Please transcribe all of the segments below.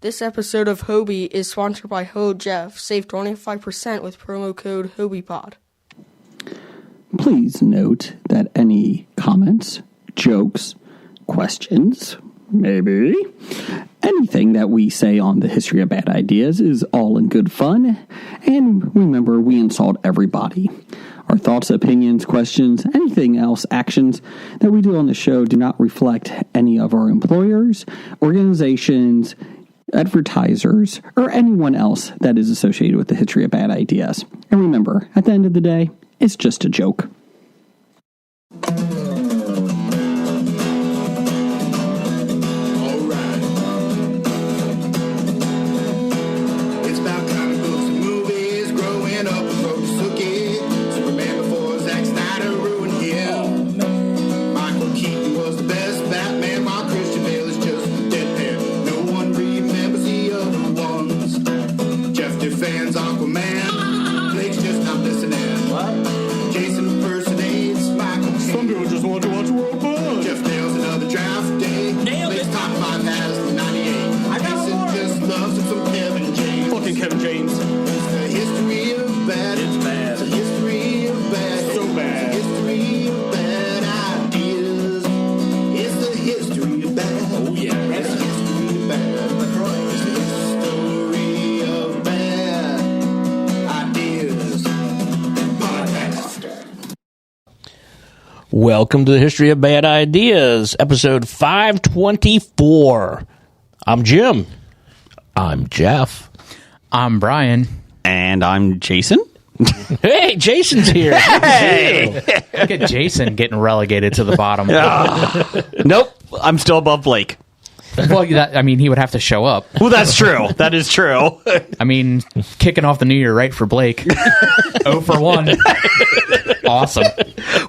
This episode of Hobie is sponsored by Ho Jeff. Save 25% with promo code HobiePod. Please note that any comments, jokes, questions, maybe anything that we say on the History of Bad Ideas is all in good fun. And remember, we insult everybody. Our thoughts, opinions, questions, anything else, actions that we do on the show do not reflect any of our employers, organizations, advertisers, or anyone else that is associated with the History of Bad Ideas. And remember, at the end of the day, it's just a joke. Welcome to the History of Bad Ideas, episode 524. I'm Jim. I'm Jeff. I'm Brian. And I'm Jason. Hey, Jason's here. Hey! Look at Jason getting relegated to the bottom. Nope, I'm still above Blake. Well, he would have to show up. Well, that's true. That is true. Kicking off the new year right for Blake. 0 for 1. Awesome.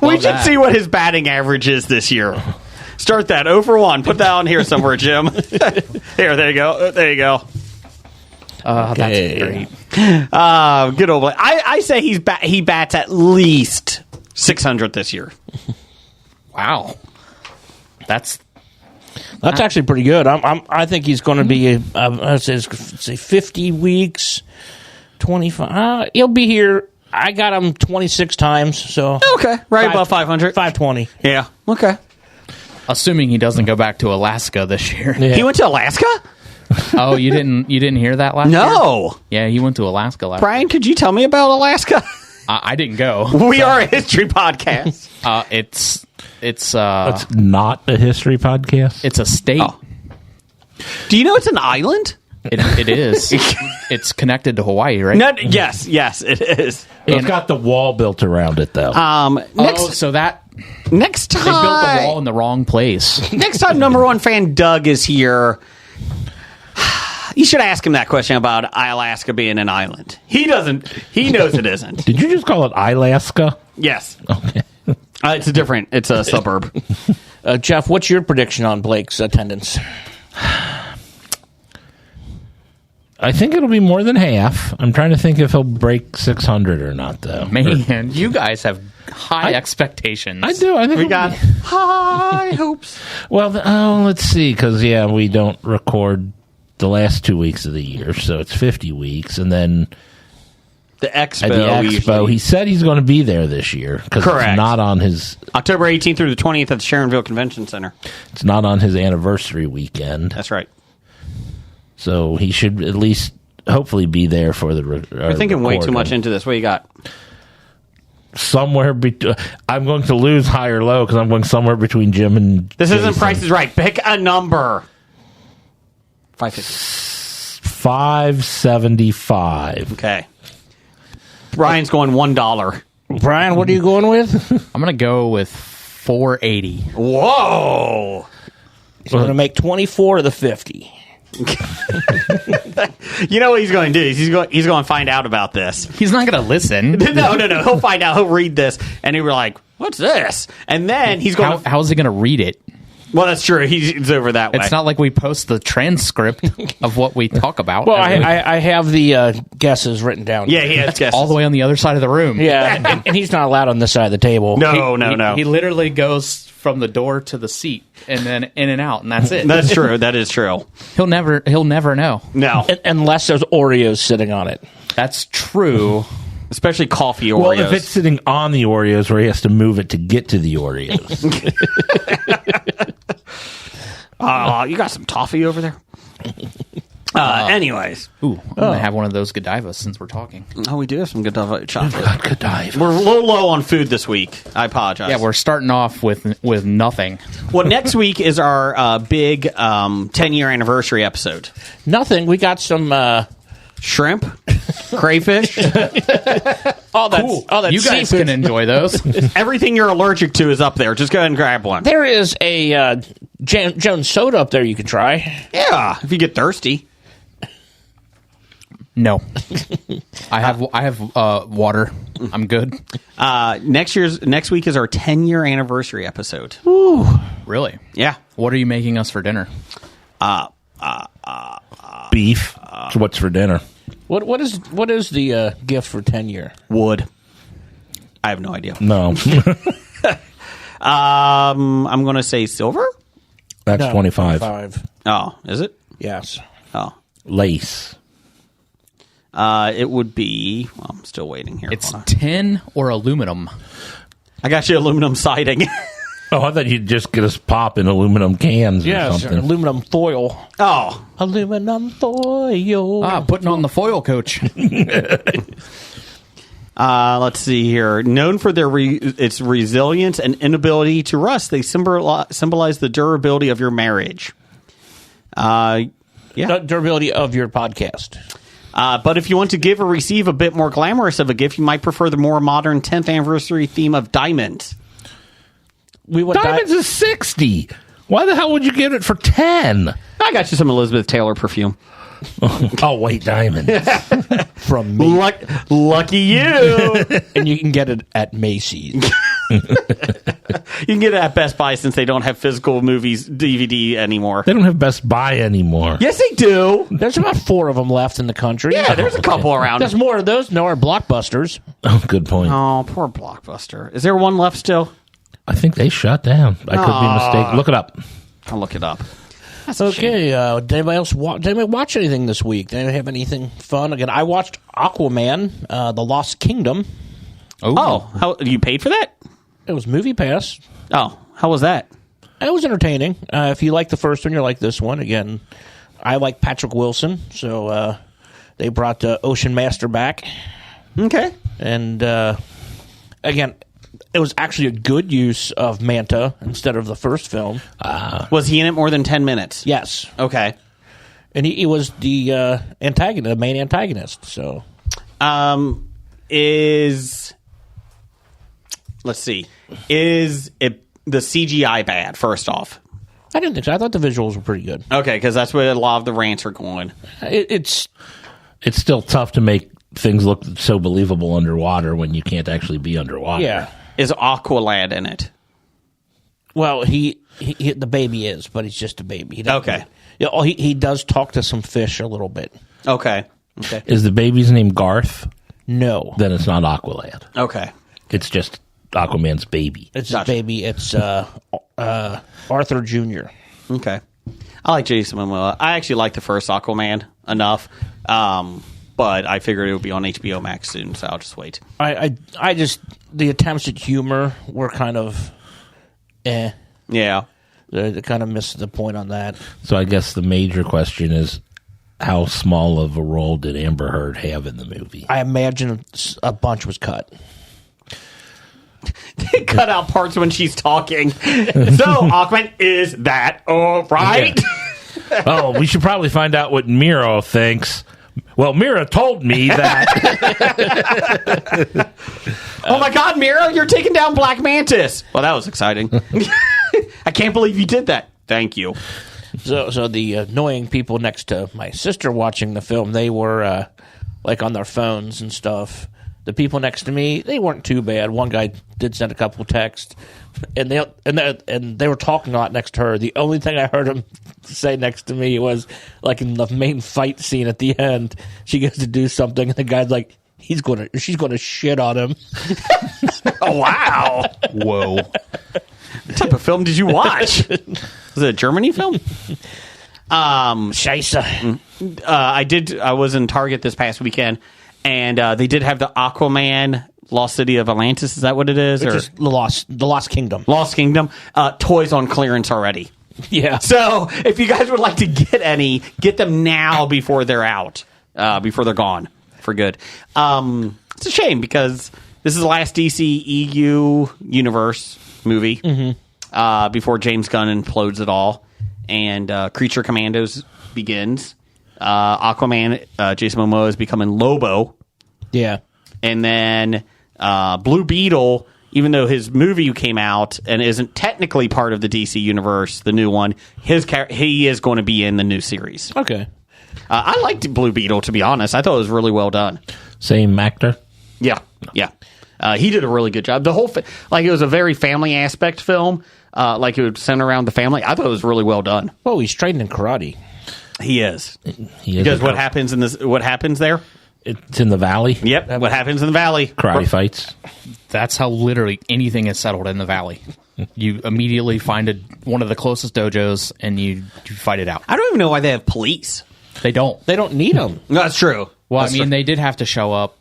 We should see what his batting average is this year. Start that 0 for 1. Put that on here somewhere, Jim. There you go. There you go. That's great. Good old Blake. I say he bats at least 600 this year. Wow. That's actually pretty good. I think he's going to be, I'd say 50 weeks, 25. He'll be here. I got him 26 times, so. Okay, right above 500. 520. Yeah, okay. assuming he doesn't go back to Alaska this year. Yeah. He went to Alaska? Oh, you didn't hear that last year? No. Yeah, he went to Alaska last Brian, year. could you tell me about Alaska? I didn't go. We are a history podcast. It's not a history podcast. It's a state. Oh. Do you know it's an island? It is. It's connected to Hawaii, right? No, yes, it is. It's got the wall built around it, though. Next so that next time they built the wall in the wrong place. Next time, number one fan Doug is here, you should ask him that question about Alaska being an island. He doesn't. He knows it isn't. Did you just call it Alaska? Yes. Okay. It's a suburb. Jeff, what's your prediction on Blake's attendance? I think it'll be more than half. I'm trying to think if he'll break 600 or not, though. Man, you guys have high expectations. I do. I think We got high hopes. Well, let's see, because, we don't record the last 2 weeks of the year, so it's 50 weeks, and then The Expo. at the Expo, usually. he said he's going to be there this year, because Correct. it's not on his... October 18th through the 20th at the Sharonville Convention Center. It's not on his anniversary weekend. That's right. So he should at least hopefully be there for the You're thinking way too much into this. What you got? Somewhere between... I'm going to lose high or low because I'm going somewhere between Jim and This Jason. isn't Price is Right. Pick a number. 550. 575. Okay. Brian's going $1. Brian, what are you going with? I'm going to go with 480. Whoa. He's going to make 24 of the 50. You know what he's going to do? He's going to find out about this. He's not going to listen. No. He'll find out. He'll read this, and he'll be like, "What's this?" And then he's going. How's he going to read it? Well, that's true. He's over that way. It's not like we post the transcript of what we talk about. Well, I have the guesses written down. Yeah, he has guesses. all the way on the other side of the room. Yeah, and he's not allowed on this side of the table. No. He literally goes from the door to the seat, and then in and out, and that's it. That's true. That is true. He'll never know. No. Unless there's Oreos sitting on it. That's true. Especially coffee Oreos. Well, if it's sitting on the Oreos where he has to move it to get to the Oreos. You got some toffee over there? Anyways. Ooh, I'm going to have one of those Godivas since we're talking. Oh, we do have some good chocolate. Godiva. We're a little low on food this week. I apologize. Yeah, we're starting off with nothing. Well, next week is our big 10-year anniversary episode. Nothing. We got some Shrimp, crayfish, all that You guys seafood. can enjoy those. everything you're allergic to is up there. Just go ahead and grab one. There is a Jones soda up there you can try. Yeah, if you get thirsty. No, I have water. I'm good. Next week is our 10-year anniversary episode. Really? Yeah. What are you making us for dinner? Beef. So what's for dinner? What is the gift for 10-year? Wood. I have no idea. No. I'm going to say silver. That's No, 25. 25. Oh, is it? Yes. Oh. Lace. It would be... Well, I'm still waiting here. It's Hold on. tin or aluminum. I got you aluminum siding. Oh, I thought you'd just get us pop in aluminum cans or Yes, something. aluminum foil. Oh. Aluminum foil. Putting on the foil, coach. Let's see here. Known for its resilience and inability to rust, they symbolize the durability of your marriage. The durability of your podcast. But if you want to give or receive a bit more glamorous of a gift, you might prefer the more modern 10th anniversary theme of diamonds. Diamonds is 60. Why the hell would you get it for 10? I got you some Elizabeth Taylor perfume. Oh, wait, diamonds. From me. Lucky you. And you can get it at Macy's. You can get it at Best Buy since they don't have physical movies DVD anymore. They don't have Best Buy anymore. Yes, they do. There's about 4 of them left in the country. Yeah, there's a couple around. There's more of those. No, are Blockbusters. Oh, good point. Oh, poor Blockbuster. Is there one left still? I think they shut down. I could be mistaken. Look it up. I'll look it up. Okay, did anybody else did anybody watch anything this week? Did anybody have anything fun? Again, I watched Aquaman, The Lost Kingdom. Oh, how you paid for that? It was Movie Pass. Oh, how was that? It was entertaining. If you like the first one, you like this one. Again, I like Patrick Wilson, so they brought Ocean Master back. Okay. And again, it was actually a good use of Manta instead of the first film. Was he in it more than 10 minutes? Yes. Okay. And he was the antagonist, the main antagonist. So, let's see. Is it the CGI bad, first off? I didn't think so. I thought the visuals were pretty good. Okay, because that's where a lot of the rants are going. It's still tough to make things look so believable underwater when you can't actually be underwater. Yeah. Is Aqualad in it? Well, he the baby is, but he's just a baby. He doesn't- Okay. Yeah, he does talk to some fish a little bit. Okay. Is the baby's name Garth? No. Then it's not Aqualad. Okay. It's just Aquaman's baby. It's Gotcha. his baby. It's Arthur Jr. Okay. I like Jason Momoa. I actually like the first Aquaman enough, but I figured it would be on HBO Max soon, so I'll just wait. I just the attempts at humor were kind of Yeah. They kind of missed the point on that. So I guess the major question is, how small of a role did Amber Heard have in the movie? I imagine a bunch was cut. They cut out parts when she's talking. So, Aquaman, is that all right? Oh, we should probably find out what Miro thinks. Well, Mira told me that. Oh my God, Miro, you're taking down Black Mantis. Well, that was exciting. I can't believe you did that. Thank you. So the annoying people next to my sister watching the film, they were like on their phones and stuff. The people next to me, they weren't too bad. One guy did send a couple texts, and they were talking a lot next to her. The only thing I heard him say next to me was like in the main fight scene at the end, she goes to do something, and the guy's like, she's gonna shit on him. Oh, wow. Whoa. What type of film did you watch? Was it a Germany film? Scheisse. I was in Target this past weekend, and they did have the Aquaman Lost City of Atlantis. Is that what it is? Which is the Lost Kingdom. Lost Kingdom. Toys on clearance already. Yeah. So if you guys would like to get any, get them now before they're out, before they're gone for good. It's a shame because this is the last DC EU universe movie before James Gunn implodes it all, and Creature Commandos begins. Aquaman, Jason Momoa is becoming Lobo. Yeah. And then Blue Beetle, even though his movie came out and isn't technically part of the DC universe, the new one, he is going to be in the new series. Okay. I liked Blue Beetle, to be honest. I thought it was really well done. Same actor? Yeah. He did a really good job. The whole it was a very family aspect film. Like it would center around the family. I thought it was really well done. Oh, he's trained in karate. He is. He is Because what happens there? It's in the valley. Yep. What happens in the valley? Karate fights. That's how literally anything is settled in the valley. You immediately find one of the closest dojos and you fight it out. I don't even know why they have police. They don't. They don't need them. No, that's true. Well, That's I mean, true. they did have to show up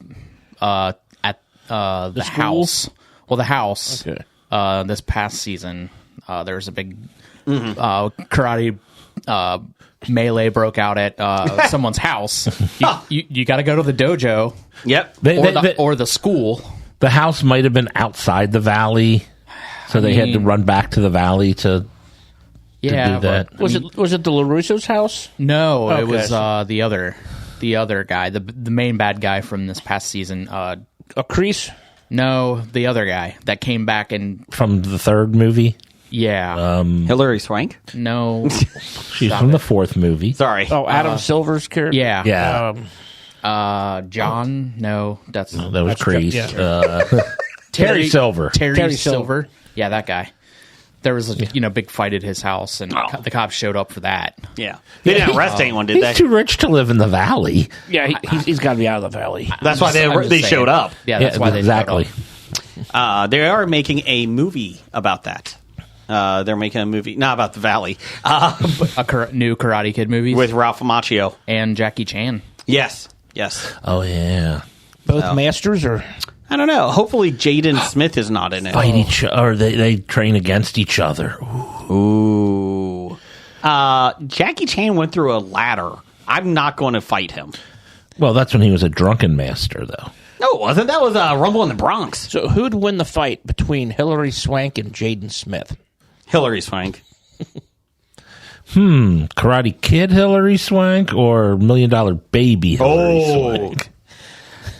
at the house. Well, the house. Okay. This past season, there was a big karate melee broke out at someone's house. You got to go to the dojo. Yep. Or the school. The house might have been outside the valley, so they had to run back to the valley to do that. Was it the LaRusso's house? No, Okay. it was the other guy, the main bad guy from this past season. A crease? No, the other guy that came back and From the third movie? yeah, Hilary Swank. no, She's from the fourth movie. Sorry. Oh, Adam Silver's character? yeah, Yeah. John. No, that's That was Crease. yeah. Terry Silver. Terry Silver. Yeah, that guy. There was a big fight at his house, and the cops showed up for that. Yeah. They didn't arrest anyone, did He's they? too rich to live in the valley. Yeah, he's got to be out of the valley. That's why I'm they just showed saying. up. Yeah, that's why they exactly. showed up. They are making a movie about that. They're making a movie, not about the valley, but New Karate Kid movies with Ralph Macchio. and Jackie Chan. Yes. Oh, yeah. Both masters or I don't know. Hopefully Jaden Smith is not in it. Fight each or they train against each other. Ooh. Jackie Chan went through a ladder. I'm not going to fight him. Well, that's when he was a drunken master, though. No, it wasn't. That was Rumble in the Bronx. so who'd win the fight between Hilary Swank and Jaden Smith? Hilary Swank. Karate Kid Hilary Swank or $1 Million Baby Hilary Swank?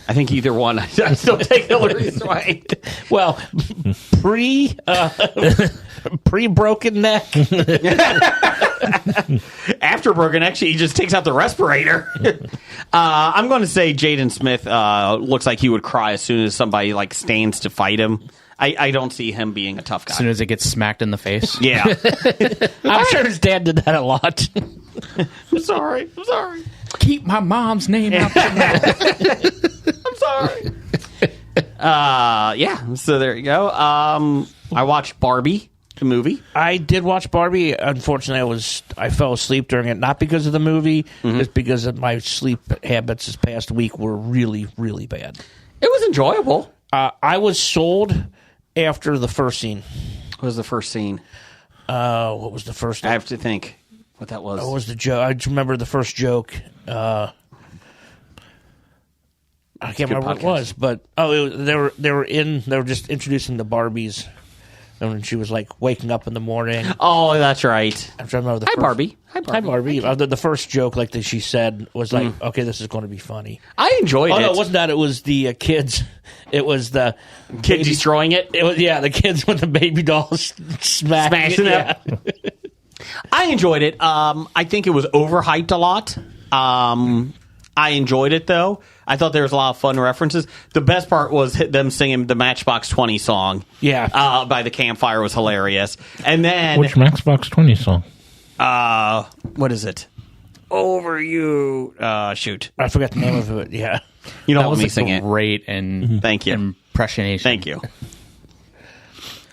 I think either one. I still take Hilary Swank. Well, pre broken neck. After broken neck, he just takes out the respirator. I'm going to say Jaden Smith looks like he would cry as soon as somebody stands to fight him. I don't see him being a tough guy. As soon as it gets smacked in the face. Yeah. I'm sure his dad did that a lot. I'm sorry. Keep my mom's name out your mouth. I'm sorry. Yeah. So there you go. I watched Barbie, the movie. I did watch Barbie. Unfortunately, I fell asleep during it, not because of the movie, just because of my sleep habits this past week were really, really bad. It was enjoyable. I was sold after the first scene. What was the first scene? What was the first? I have to think what that was. What was the joke? I just remember the first joke. I can't remember what it was, but they were just introducing the Barbies, and when she was waking up in the morning. Oh, that's right. I'm trying to remember the Hi, first, Barbie. Hi, Barbie. The first joke, that she said, was okay, this is going to be funny. I enjoyed it. No, it wasn't that. It was the kids. It was the Kid destroying it. It was the kids with the baby dolls smashing it. I enjoyed it. I think it was overhyped a lot. I enjoyed it though. I thought there was a lot of fun references. The best part was them singing the Matchbox 20 song. Yeah, by the campfire was hilarious. And then Which Matchbox 20 song? what is it? Over you. Shoot. I forgot the name of it. Yeah, You don't That want was me sing it. great and Thank you. impressionation. Thank you.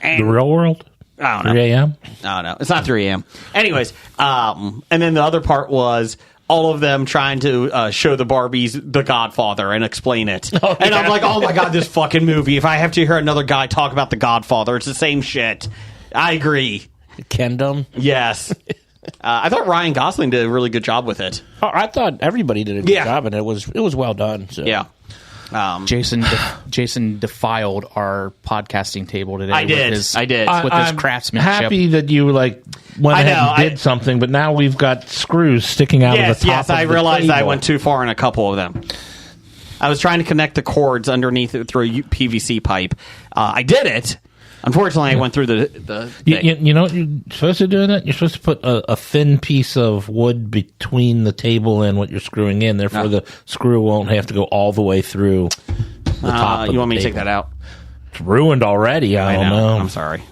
The Real World? I don't know. 3 a.m.? I don't know. It's not 3 a.m. Anyways, and then the other part was all of them trying to show the Barbies The Godfather and explain it. And I'm like, oh my God, this fucking movie. If I have to hear another guy talk about The Godfather, it's the same shit. I agree. Kendom. Yes. I thought Ryan Gosling did a really good job with it. Oh, I thought everybody did a good job, and it was well done. So. Yeah. Jason defiled our podcasting table today. I did. With his I'm craftsmanship. happy that you went ahead and did something, but now we've got screws sticking out of the top. Yes, I of the realized table. I went too far in a couple of them. I was trying to connect the cords underneath it through a PVC pipe. I did it. Unfortunately, I went through the thing. You know what you're supposed to do in it? You're supposed to put a thin piece of wood between the table and what you're screwing in. Therefore, the screw won't have to go all the way through the top of you want me the to take table. that out? It's ruined already. I don't know. I'm sorry.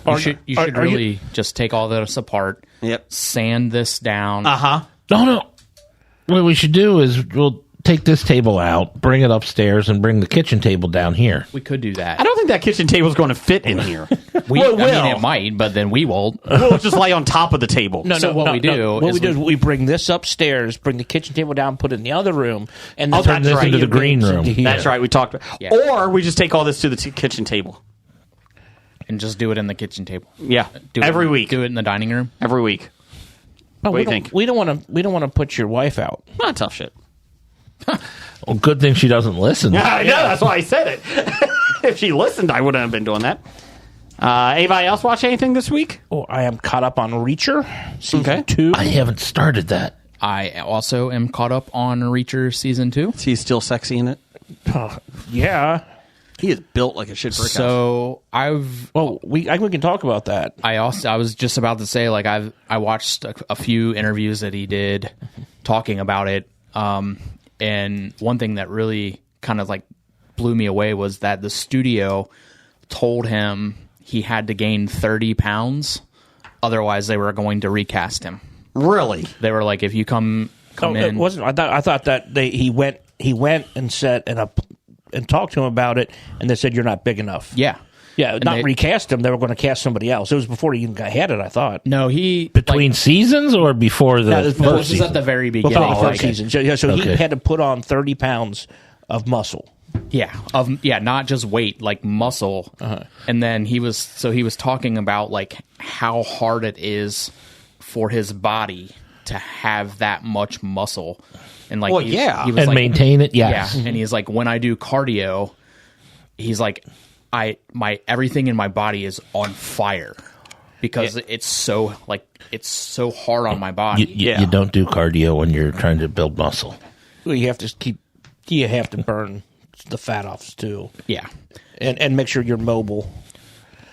You should really just take all this apart. Yep. Sand this down. No. What we should do is we'll take this table out, bring it upstairs, and bring the kitchen table down here. We could do that. I don't think that kitchen table is going to fit in here. I mean, it might, but then we won't. We'll just lay on top of the table. What we do is we bring this upstairs, bring the kitchen table down, put it in the other room, and then turn this into the green room. That's right. We talked about. Yeah. Or we just take all this to the kitchen table. and just do it in the kitchen table. Yeah, Do every it, week. Do it in the dining room. Every week. What do you think? We don't want to put your wife out. Not tough shit. Well, good thing she doesn't listen. Yeah, I know. That's why I said it. If she listened, I wouldn't have been doing that. Anybody else watch anything this week? Oh, I am caught up on Reacher season 2. I haven't started that. I also am caught up on Reacher season 2. Is he still sexy in it? Yeah. He is built like a shit brick house. So I think we can talk about that. I was just about to say, like, I watched a few interviews that he did talking about it, and one thing that really kind of like blew me away was that the studio told him he had to gain 30 pounds, otherwise they were going to recast him. Really? They were like, if you come in, It wasn't. I thought that he went and said and talked to him about it, and they said you're not big enough. yeah. Yeah, not recast him. They were going to cast somebody else. It was before he even had it, I thought. No, he Between seasons or before the this this is at the very beginning. Before the Like, first season. So he had to put on 30 pounds of muscle. Not just weight, like muscle. And then he was talking about like how hard it is for his body to have that much muscle, and like he was and like, maintain it. Yes. yeah. And he's like, when I do cardio, he's like, my everything in my body is on fire because it's so hard on my body. You don't do cardio when you're trying to build muscle. Well, you have to burn the fat off too. Yeah. And make sure you're mobile.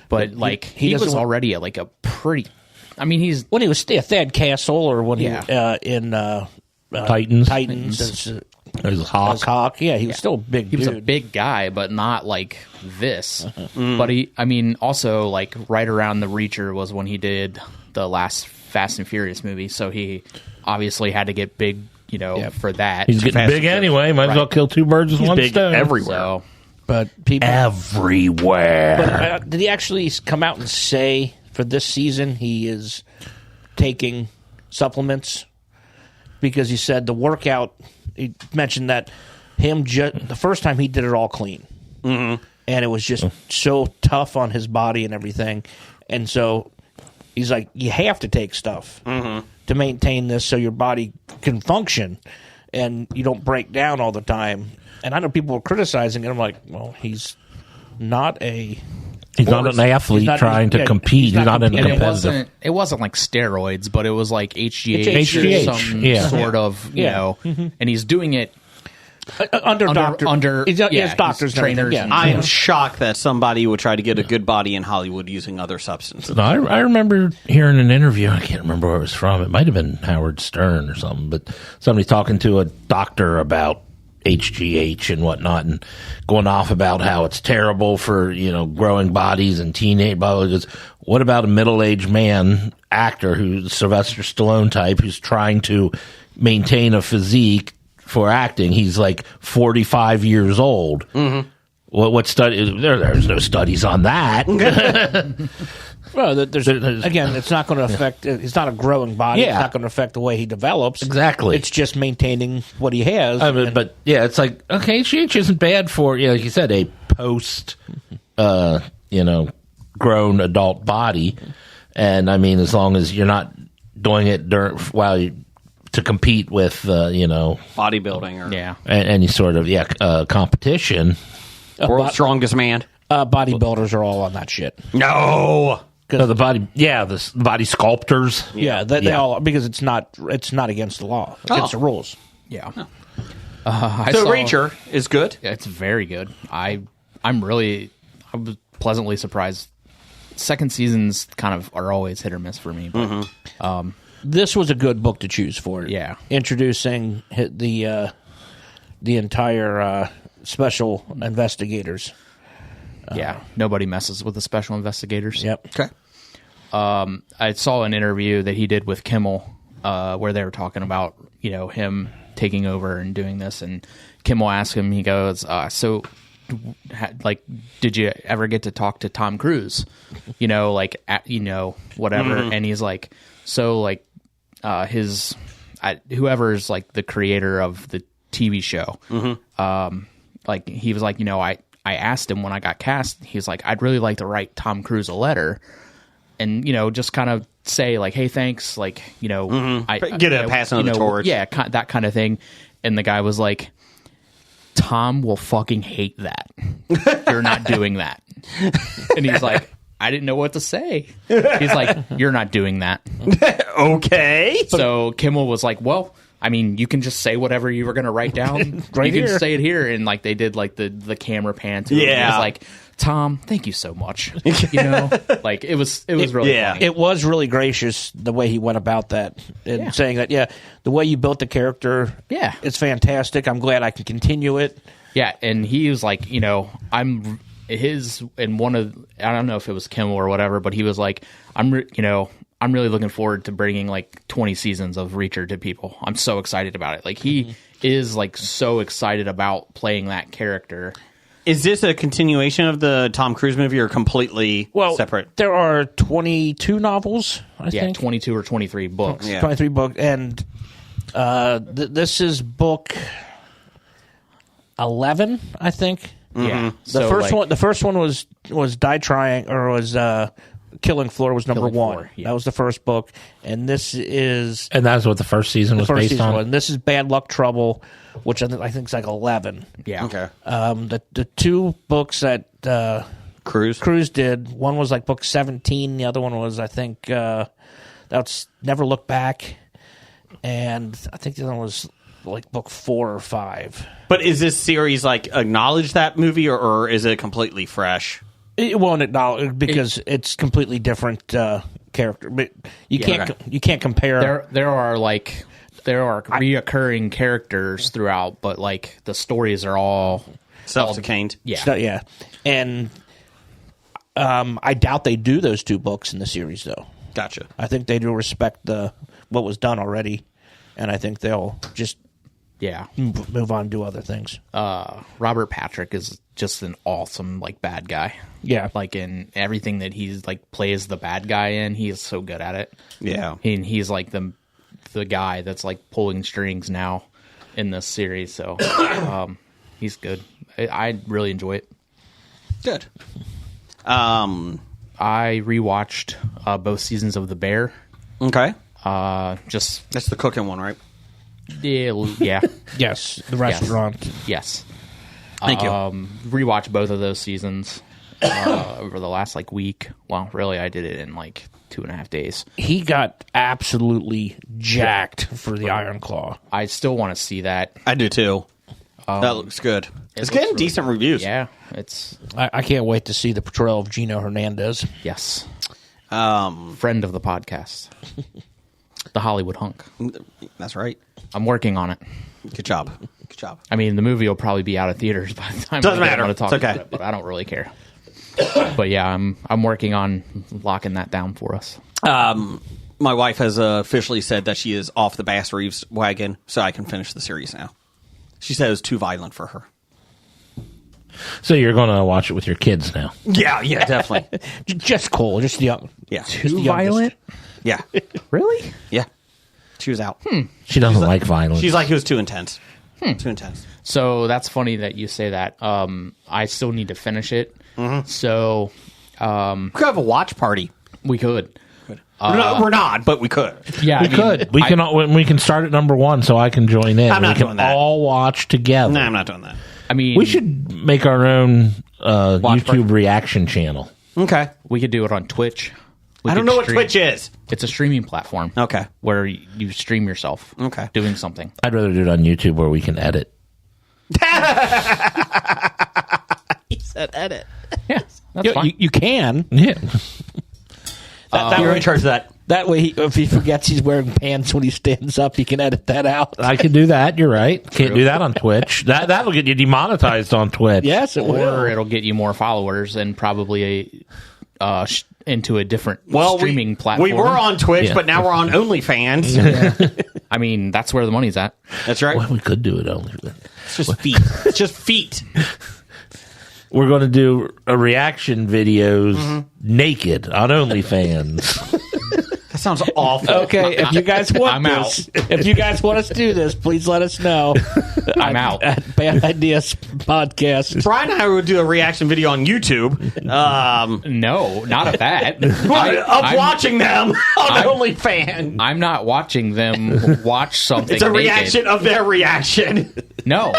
But like he was already at like a pretty. I mean, he's When he was Thad Castle, or when he in Titans. There's Hawk. Yeah, he was still a big He dude. was a big guy, but not like this. But also like right around the Reacher was when he did the last Fast and Furious movie, so he obviously had to get big, for that. He's getting big anyway. Might as well kill two birds with one big stone. everywhere. So But people Everywhere. But, did he actually come out and say for this season he is taking supplements? Because he said the workout. He mentioned that the first time he did it all clean, and it was just so tough on his body and everything, and so he's like, you have to take stuff to maintain this so your body can function and you don't break down all the time. And I know people were criticizing it. I'm like, well, he's not an athlete trying to compete. He's not in a and competitive. it wasn't like steroids, but it was like HGH, It's HGH, or some yeah. sort of, and he's doing it under doctor. He has doctors, he's trainers. Yeah. I am shocked that somebody would try to get a good body in Hollywood using other substances. No, I remember hearing an interview. I can't remember where it was from. It might have been Howard Stern or something, but somebody talking to a doctor about HGH and whatnot, and going off about how it's terrible for growing bodies and teenage bodies. What about a middle-aged man actor who's Sylvester Stallone type who's trying to maintain a physique for acting? He's like 45 years old. What study? There's no studies on that. Well, again, it's not going to affect. It's not a growing body. Yeah. It's not going to affect the way he develops. Exactly. It's just maintaining what he has. I mean, but yeah, it's like, okay, HGH isn't bad for, like you said, a post, grown adult body. And I mean, as long as you're not doing it to compete with, bodybuilding or any sort of competition. world's strongest man. Bodybuilders are all on that shit. No. The body sculptors. Yeah, they all, because it's not against the law. It's against the rules. Yeah. Reacher is good. Yeah, it's very good. I was pleasantly surprised. Second seasons kind of are always hit or miss for me. But, This was a good book to choose for it. Yeah. Introducing the entire special investigators. yeah, nobody messes with the special investigators. Yep. Okay. I saw an interview that he did with Kimmel where they were talking about, him taking over and doing this. And Kimmel asked him, he goes, did you ever get to talk to Tom Cruise? Whatever. And he's like, whoever's like the creator of the TV show, he was like, I asked him when I got cast, he's like, I'd really like to write Tom Cruise a letter and, just kind of say like, hey, thanks. Like, Pass on the torch. Yeah. That kind of thing. And the guy was like, Tom will fucking hate that. You're not doing that. And he's like, I didn't know what to say. He's like, you're not doing that. Okay. So Kimmel was like, well, I mean, you can just say whatever you were going to write down. Right you here. can say it here. And like they did like the camera pan to him. Yeah. It was like, Tom, thank you so much. Like it was really funny. It was really gracious the way he went about that and saying that, the way you built the character, it's fantastic. I'm glad I can continue it. Yeah, and he was like, I'm his in one of, I don't know if it was Kimmel or whatever, but he was like, I'm really looking forward to bringing like 20 seasons of Reacher to people. I'm so excited about it. Like he is like so excited about playing that character. Is this a continuation of the Tom Cruise movie or completely separate? There are 22 novels, I think. 22 or 23 books. Yeah. 23 books. And this is book 11, I think. Yeah. The first one was Die Trying, or was Killing Floor was number Killing one. Floor, yeah. That was the first book. And this is... And that's what the first season was based on? And this is Bad Luck Trouble, which I think is like 11. Yeah. Okay. The two books that Cruise did, one was like book 17, the other one was, I think, that's Never Look Back, and I think the other one was like book 4 or 5. But is this series like acknowledge that movie or is it completely fresh? It won't acknowledge because it's completely different character, but you can't compare. There are reoccurring characters throughout, but like the stories are all Self-contained. Yeah. And I doubt they do those two books in the series, though. Gotcha. I think they do respect what was done already, and I think they'll just move on and do other things. Robert Patrick is just an awesome like bad guy. Yeah. Like in everything that he's like plays the bad guy in, he is so good at it. Yeah. And he's like the guy that's like pulling strings now in this series. So he's good. I really enjoy it. Good. I rewatched both seasons of The Bear. Okay. Just That's the cooking one, right? yeah. Yes, the restaurant. Yes. Thank you. Rewatched both of those seasons over the last like week. Well, really, I did it in like 2.5 days. He got absolutely jacked for the Iron Claw. I still want to see that. I do too. That looks good. It's getting really decent reviews. Yeah, it's I can't wait to see the portrayal of Gino Hernandez. yes. Friend of the podcast, the Hollywood hunk. That's right. I'm working on it. Good job. Good job. I mean, the movie will probably be out of theaters by the time Doesn't I matter. want to talk It's okay. about it, but I don't really care. But yeah, I'm working on locking that down for us. My wife has officially said that she is off the Bass Reeves wagon, so I can finish the series now. She said it was too violent for her. So you're going to watch it with your kids now? Yeah, definitely. Just Cole, just the young. Yeah. Too violent? Yeah. Really? Yeah. She was out. She doesn't like violence. She's like, it was too intense. Too intense. So that's funny that you say that. I still need to finish it. So We could have a watch party. we could. We're not, but we could. Yeah, We could. We can start at number 1 so I can join in. I'm not we can doing that. all watch together. No, I'm not doing that. I mean, We should make our own YouTube party. reaction channel. Okay. we could do it on Twitch. We I don't could know what stream- Twitch is. It's a streaming platform. Okay. Where you stream yourself. Okay. Doing something. I'd rather do it on YouTube where we can edit. He said edit. Yeah, that's fine. You can. Yeah. That way in charge of that. That way, if he forgets he's wearing pants when he stands up, he can edit that out. I can do that. You're right. Can't do that on Twitch. That'll get you demonetized on Twitch. Yes, it will. Or it'll get you more followers and probably into a different streaming platform. We were on Twitch, Yeah. but now we're on OnlyFans. I mean, that's where the money's at. That's right. Well, we could do it only. It's just feet. It's just feet. We're going to do a reaction videos naked on OnlyFans. That sounds awful. Okay, if you guys want I'm this, if you guys want us to do this, please let us know. I'm out. At Bad Ideas Podcast. Brian and I would do a reaction video on YouTube No, not of that. of watching them on OnlyFans. I'm not watching them watch something. It's a naked. reaction of their reaction. No,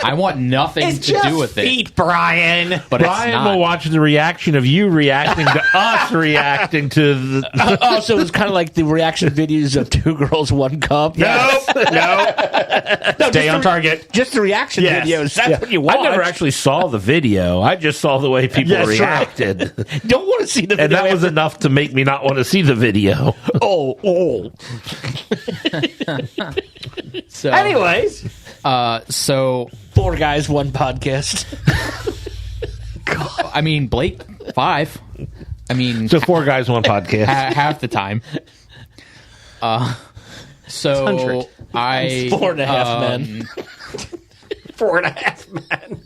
I want nothing It's to just do with feet, it. Brian. But Brian it's not. will watch the reaction of you reacting to us reacting to the. Also, it's kind of like the reaction videos of Two Girls, One Cup. Nope. Stay on target. Just the reaction Yes. videos. That's what you want. I never actually saw the video. I just saw the way people Yes, reacted. don't want to see the video. And that was enough to make me not want to see the video. Oh. So, Anyways. so 4 guys, 1 podcast. I mean, Blake 5. I mean, So 4 guys, 1 podcast. half the time. So 100. I 4.5 men. 4.5 men.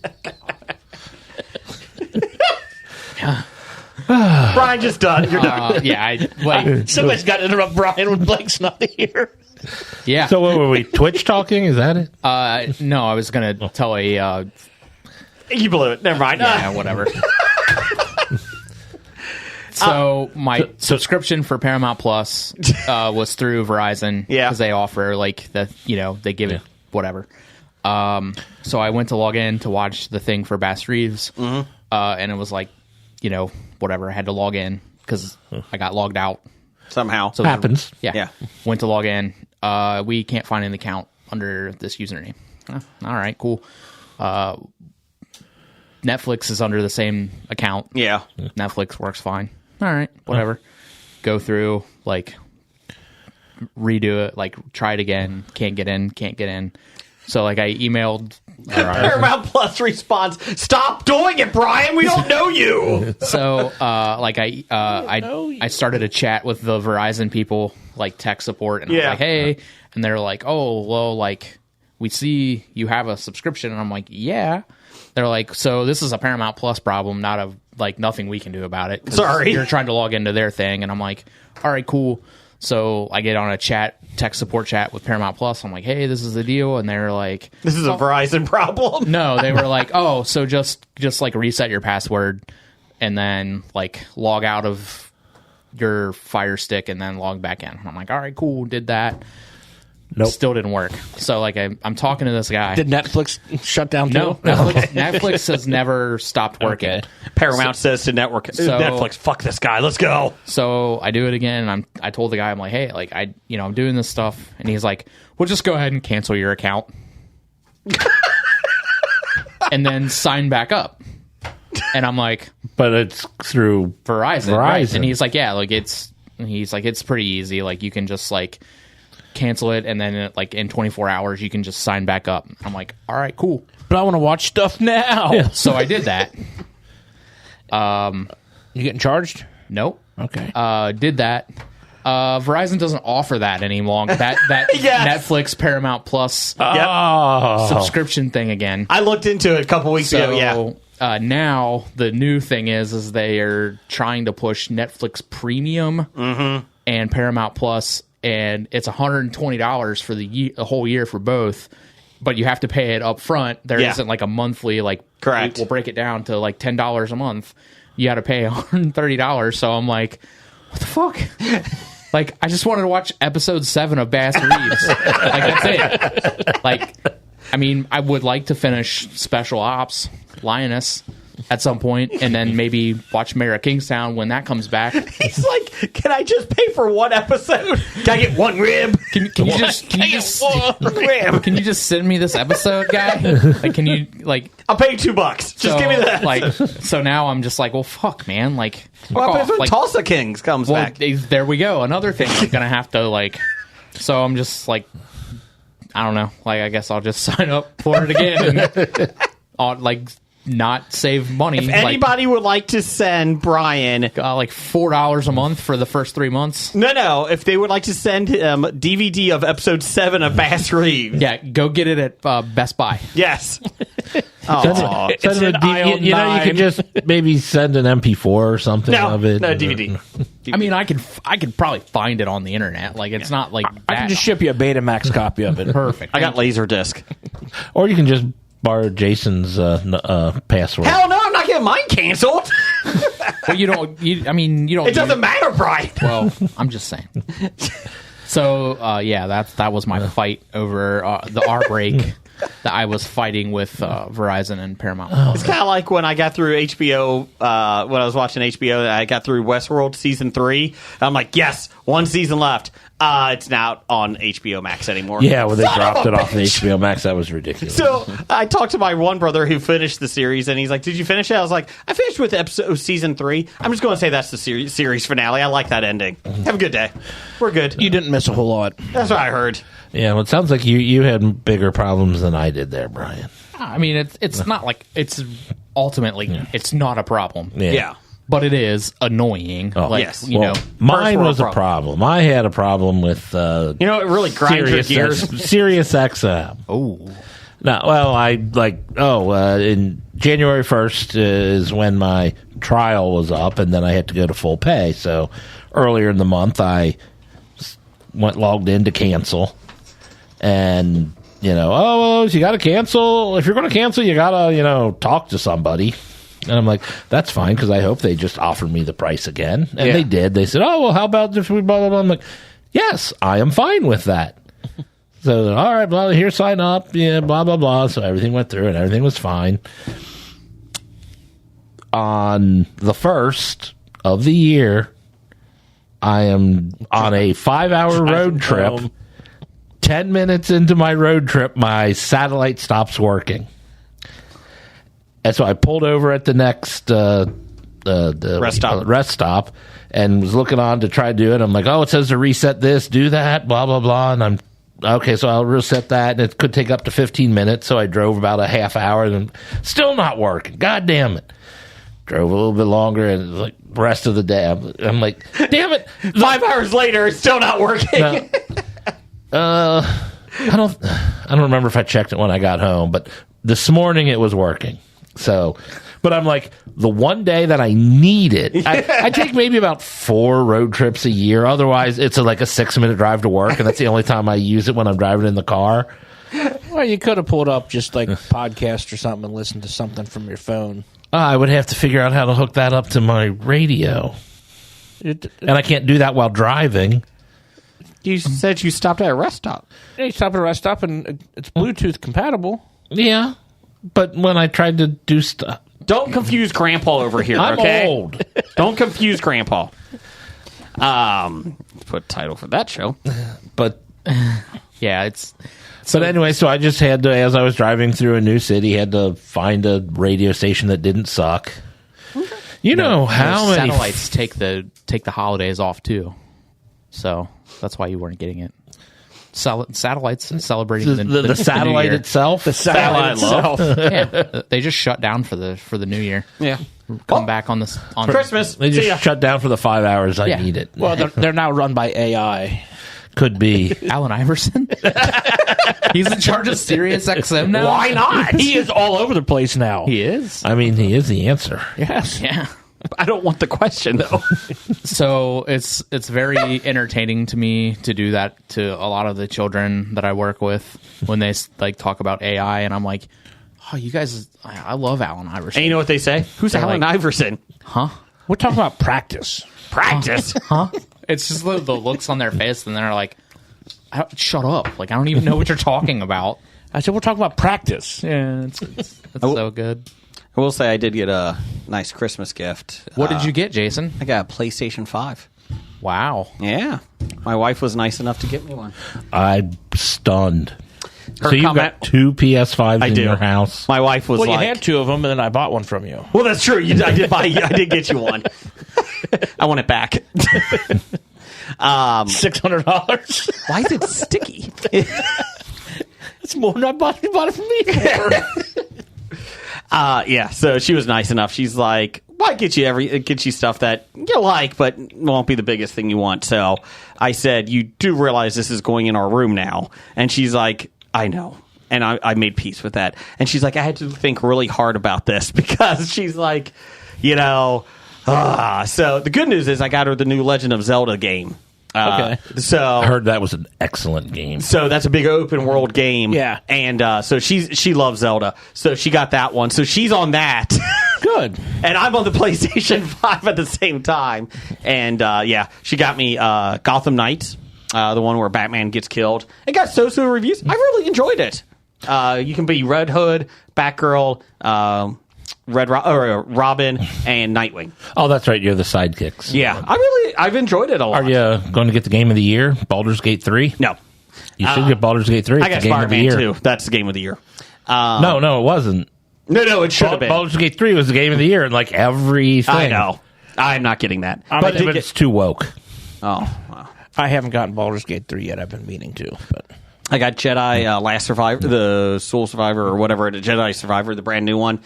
Brian, just done. You're done. like Somebody's got to interrupt Brian when Blake's not here. yeah. So what were we, Twitch talking? Is that it? No, I was gonna tell a You blew it. Never mind. yeah, whatever. So my subscription for Paramount Plus was through Verizon. Yeah. Because they offer like they give it whatever. So I went to log in to watch the thing for Bass Reeves, and it was like, whatever. I had to log in because I got logged out. Somehow. So Happens. Yeah. Went to log in. We can't find an account under this username. All right, cool. Netflix is under the same account. Yeah. Netflix works fine. All right, whatever. Go through, redo it, try it again. Can't get in. So, I emailed. Paramount Plus response. Stop doing it, Brian. We don't know you. So, I started a chat with the Verizon people, tech support, and I was Yeah. like, hey, and they're like, oh, well, we see you have a subscription, and I'm like, yeah. They're like, so this is a Paramount Plus problem, not a nothing we can do about it. 'Cause Sorry. you're trying to log into their thing, and I'm like, all right, cool. So I get on a tech support chat with Paramount Plus. I'm like, hey, this is the deal, and they're like, This is a Verizon problem. no, they were like, oh, so just reset your password and then log out of your Fire Stick and then log back in. I'm like, all right, cool, did that. Nope. Still didn't work. So I'm talking to this guy. Did Netflix shut down too? No, Netflix has never stopped working. Okay. Paramount says to Netflix, fuck this guy. Let's go. So I do it again, and I told the guy, I'm like, hey, I'm doing this stuff, and he's like, well, just go ahead and cancel your account, and then sign back up. And I'm like, But it's through Verizon. Right? And he's like, yeah, it's pretty easy. You can just cancel it, and then in 24 hours you can just sign back up. I'm like, all right, cool. But I want to watch stuff now. So I did that. You getting charged? Nope. Okay. Did that. Verizon doesn't offer that any longer. That Yes. Netflix, Paramount Plus Oh. subscription thing again. I looked into it a couple weeks ago. Yeah. Now the new thing is they are trying to push Netflix Premium and Paramount Plus, and it's $120 for the whole year for both. But you have to pay it up front. There isn't like a monthly, like, correct. We'll break it down to like $10 a month. You got to pay $130. So I'm like, what the fuck? Like, I just wanted to watch episode 7 of Bass Reeves. Like, that's it. Like, I mean, I would like to finish Special Ops, Lioness, at some point, and then maybe watch Mayor of Kingstown when that comes back. He's like, can I just pay for one episode? Can I get one rib? Can you just send me this episode, guy? Like, can you, like, I'll pay you $2. Just give me that. Like, so now I'm just like, well, fuck, man. Like, what happens when like, Tulsa Kings comes back? There we go. Another thing I'm gonna have to, like. So I'm just like, I don't know. Like, I guess I'll just sign up for it again and like not save money. If anybody would like to send Brian like $4 a month for the first 3 months. No. If they would like to send him DVD of episode 7 of Bass Reeves, yeah, go get it at Best Buy. yes. Send you can just maybe send an MP4 or something of it. No, DVD. I mean, I could probably find it on the internet. Like, it's not like I can just ship you a Betamax copy of it. perfect. I got Laserdisc. Or you can just borrow Jason's password. Hell no, I'm not getting mine canceled. Well, you don't. It doesn't matter, Brian. Well, I'm just saying. So, that was my fight over the R break that I was fighting with Verizon and Paramount. It's kind of like when I got through HBO, when I was watching HBO, I got through Westworld Season 3. I'm like, yes, one season left. It's not on HBO Max anymore. Yeah, well, they dropped it off of HBO Max. That was ridiculous. So I talked to my one brother who finished the series, and he's like, did you finish it? I was like, I finished with Season 3. I'm just going to say that's the series finale. I like that ending. Have a good day. We're good. You didn't miss a whole lot. That's what I heard. Yeah, well, it sounds like you had bigger problems than I did there, Brian. I mean, it's not like it's ultimately it's not a problem. Yeah. But it is annoying. Oh, yes. Mine was a problem. I had a problem with it really grinds your gears. Sirius XM. Oh. No, well, in January 1st is when my trial was up, and then I had to go to full pay. So earlier in the month, I logged in to cancel. And, you got to cancel. If you're going to cancel, you got to, talk to somebody. And I'm like, that's fine, because I hope they just offer me the price again. And they did. They said, oh, well, how about if we blah, blah, blah. I'm like, yes, I am fine with that. So, all right, well, here, sign up. Yeah, blah, blah, blah. So everything went through, and everything was fine. On the 1st of the year, I am on a 5-hour road trip. 10 minutes into my road trip, my satellite stops working. And so I pulled over at the next rest stop and was looking on to try to do it. I'm like, oh, it says to reset this, do that, blah, blah, blah. And I'm, okay, so I'll reset that. And it could take up to 15 minutes. So I drove about a half hour and still not working. God damn it. Drove a little bit longer and like the rest of the day. I'm like, damn it. 5 hours later, it's still not working. No. I don't remember if I checked it when I got home, but this morning it was working. So, but I'm like, the one day that I need it, I take maybe about 4 road trips a year. Otherwise, it's like a 6-minute drive to work, and that's the only time I use it when I'm driving in the car. Well, you could have pulled up just like podcast or something and listened to something from your phone. I would have to figure out how to hook that up to my radio. And I can't do that while driving. You said you stopped at a rest stop. Yeah, you stopped at a rest stop, and it's Bluetooth compatible. Yeah, but when I tried to do stuff... Don't confuse Grandpa over here, I'm okay? old. Don't confuse Grandpa. Put a title for that show. But... Yeah, it's... But anyway, so I just had to, as I was driving through a new city, had to find a radio station that didn't suck. Okay. You know how many... Satellites take the holidays off, too. So, that's why you weren't getting it. satellites celebrating The satellite new year. itself. The satellite itself. Yeah, they just shut down for the new year. Yeah. Come back on Christmas. They See ya. just shut down for the 5 hours I Yeah. need it. Well, they're now run by AI. Could be. Allen Iverson. He's in charge of Sirius XM now. Why not? He is all over the place now. He is. I mean, he is the answer. Yes. Yeah. I don't want the question though. So it's very entertaining to me to do that to a lot of the children that I work with when they like talk about AI, and I'm like, oh, you guys, I love Allen Iverson. And you know what they say? Who's They're Allen like- Iverson? Huh? We're talking about practice. Practice. Huh? It's just the looks on their face, and they're like, shut up. Like, I don't even know what you're talking about. I said, we're talking about practice. Yeah, it's so good. I will say I did get a nice Christmas gift. What did you get, Jason? I got a PlayStation 5. Wow. Yeah. My wife was nice enough to get me one. I'm stunned. Her So you've comment- got 2 PS5s I in do. your house. My wife was Well, like, you had 2 of them, and then I bought one from you. well, that's true. I did get you one. I want it back. $600. Why is it sticky? It's more than I bought it from me for. Yeah, so she was nice enough. She's like, well, get you stuff that you like, but won't be the biggest thing you want. So I said, you do realize this is going in our room now. And she's like, I know. And I made peace with that. And she's like, I had to think really hard about this because she's like, so the good news is I got her the new Legend of Zelda game. Okay. So I heard that was an excellent game. So that's a big open world game. Yeah. And so she loves Zelda. So she got that one. So she's on that. Good. And I'm on the PlayStation 5 at the same time. And she got me Gotham Knights, the one where Batman gets killed. It got so reviews. I really enjoyed it. You can be Red Hood, Batgirl, Robin, and Nightwing. Oh, that's right. You're the sidekicks. Yeah, I've enjoyed it a lot. Are you going to get the game of the year, Baldur's Gate 3? No. You should get Baldur's Gate 3. I It's got the game of the Spider-Man year. 2. That's the game of the year. No, it wasn't. No, it should have been. Baldur's Gate 3 was the game of the year in like everything. I know. I'm not getting that. But it's too woke. Oh, wow. I haven't gotten Baldur's Gate 3 yet. I've been meaning to. But I got Jedi Last Survivor, the Soul Survivor, or whatever, the Jedi Survivor, the brand new one.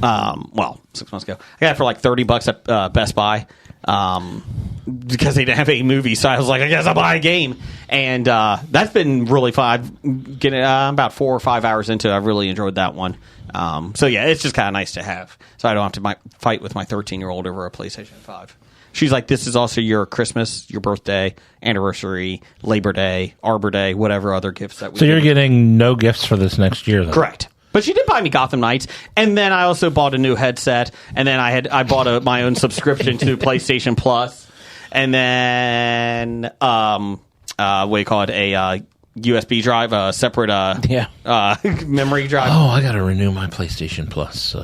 6 months ago. I got it for like $30 at Best Buy because they didn't have a movie. So I was like, I guess I'll buy a game. And that's been really fun. I'm about 4 or 5 hours into it. I've really enjoyed that one. It's just kind of nice to have. So I don't have to fight with my 13-year-old over a PlayStation 5. She's like, this is also your Christmas, your birthday, anniversary, Labor Day, Arbor Day, whatever other gifts that we So you're give. getting no gifts for this next year, then? Correct. But she did buy me Gotham Knights, and then I also bought a new headset, and then I bought my own subscription to PlayStation Plus, and then what do you call it, a USB drive, a separate memory drive. Oh, I got to renew my PlayStation Plus.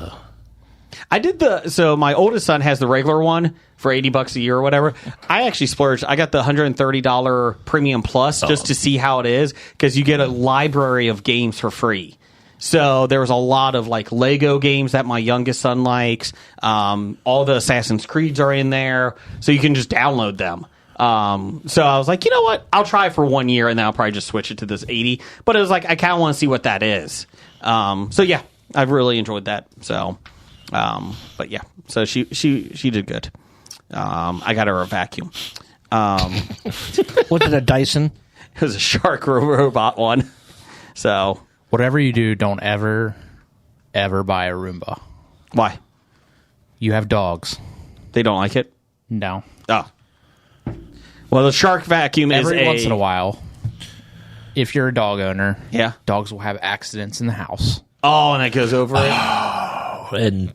I did so my oldest son has the regular one for $80 a year or whatever. I actually splurged. I got the $130 Premium Plus just to see how it is, because you get a library of games for free. So there was a lot of like Lego games that my youngest son likes. All the Assassin's Creeds are in there, so you can just download them. So I was like, you know what? I'll try it for 1 year, and then I'll probably just switch it to this 80. But it was like, I kind of want to see what that is. I've really enjoyed that. So, so she did good. I got her a vacuum. was it a Dyson? It was a Shark robot one. So Whatever you do, don't ever buy a Roomba. why? You have dogs. They don't like it? No. Oh. Well, the Shark vacuum is Every once in a while, if you're a dog owner, Yeah. dogs will have accidents in the house. Oh, and it goes over it. And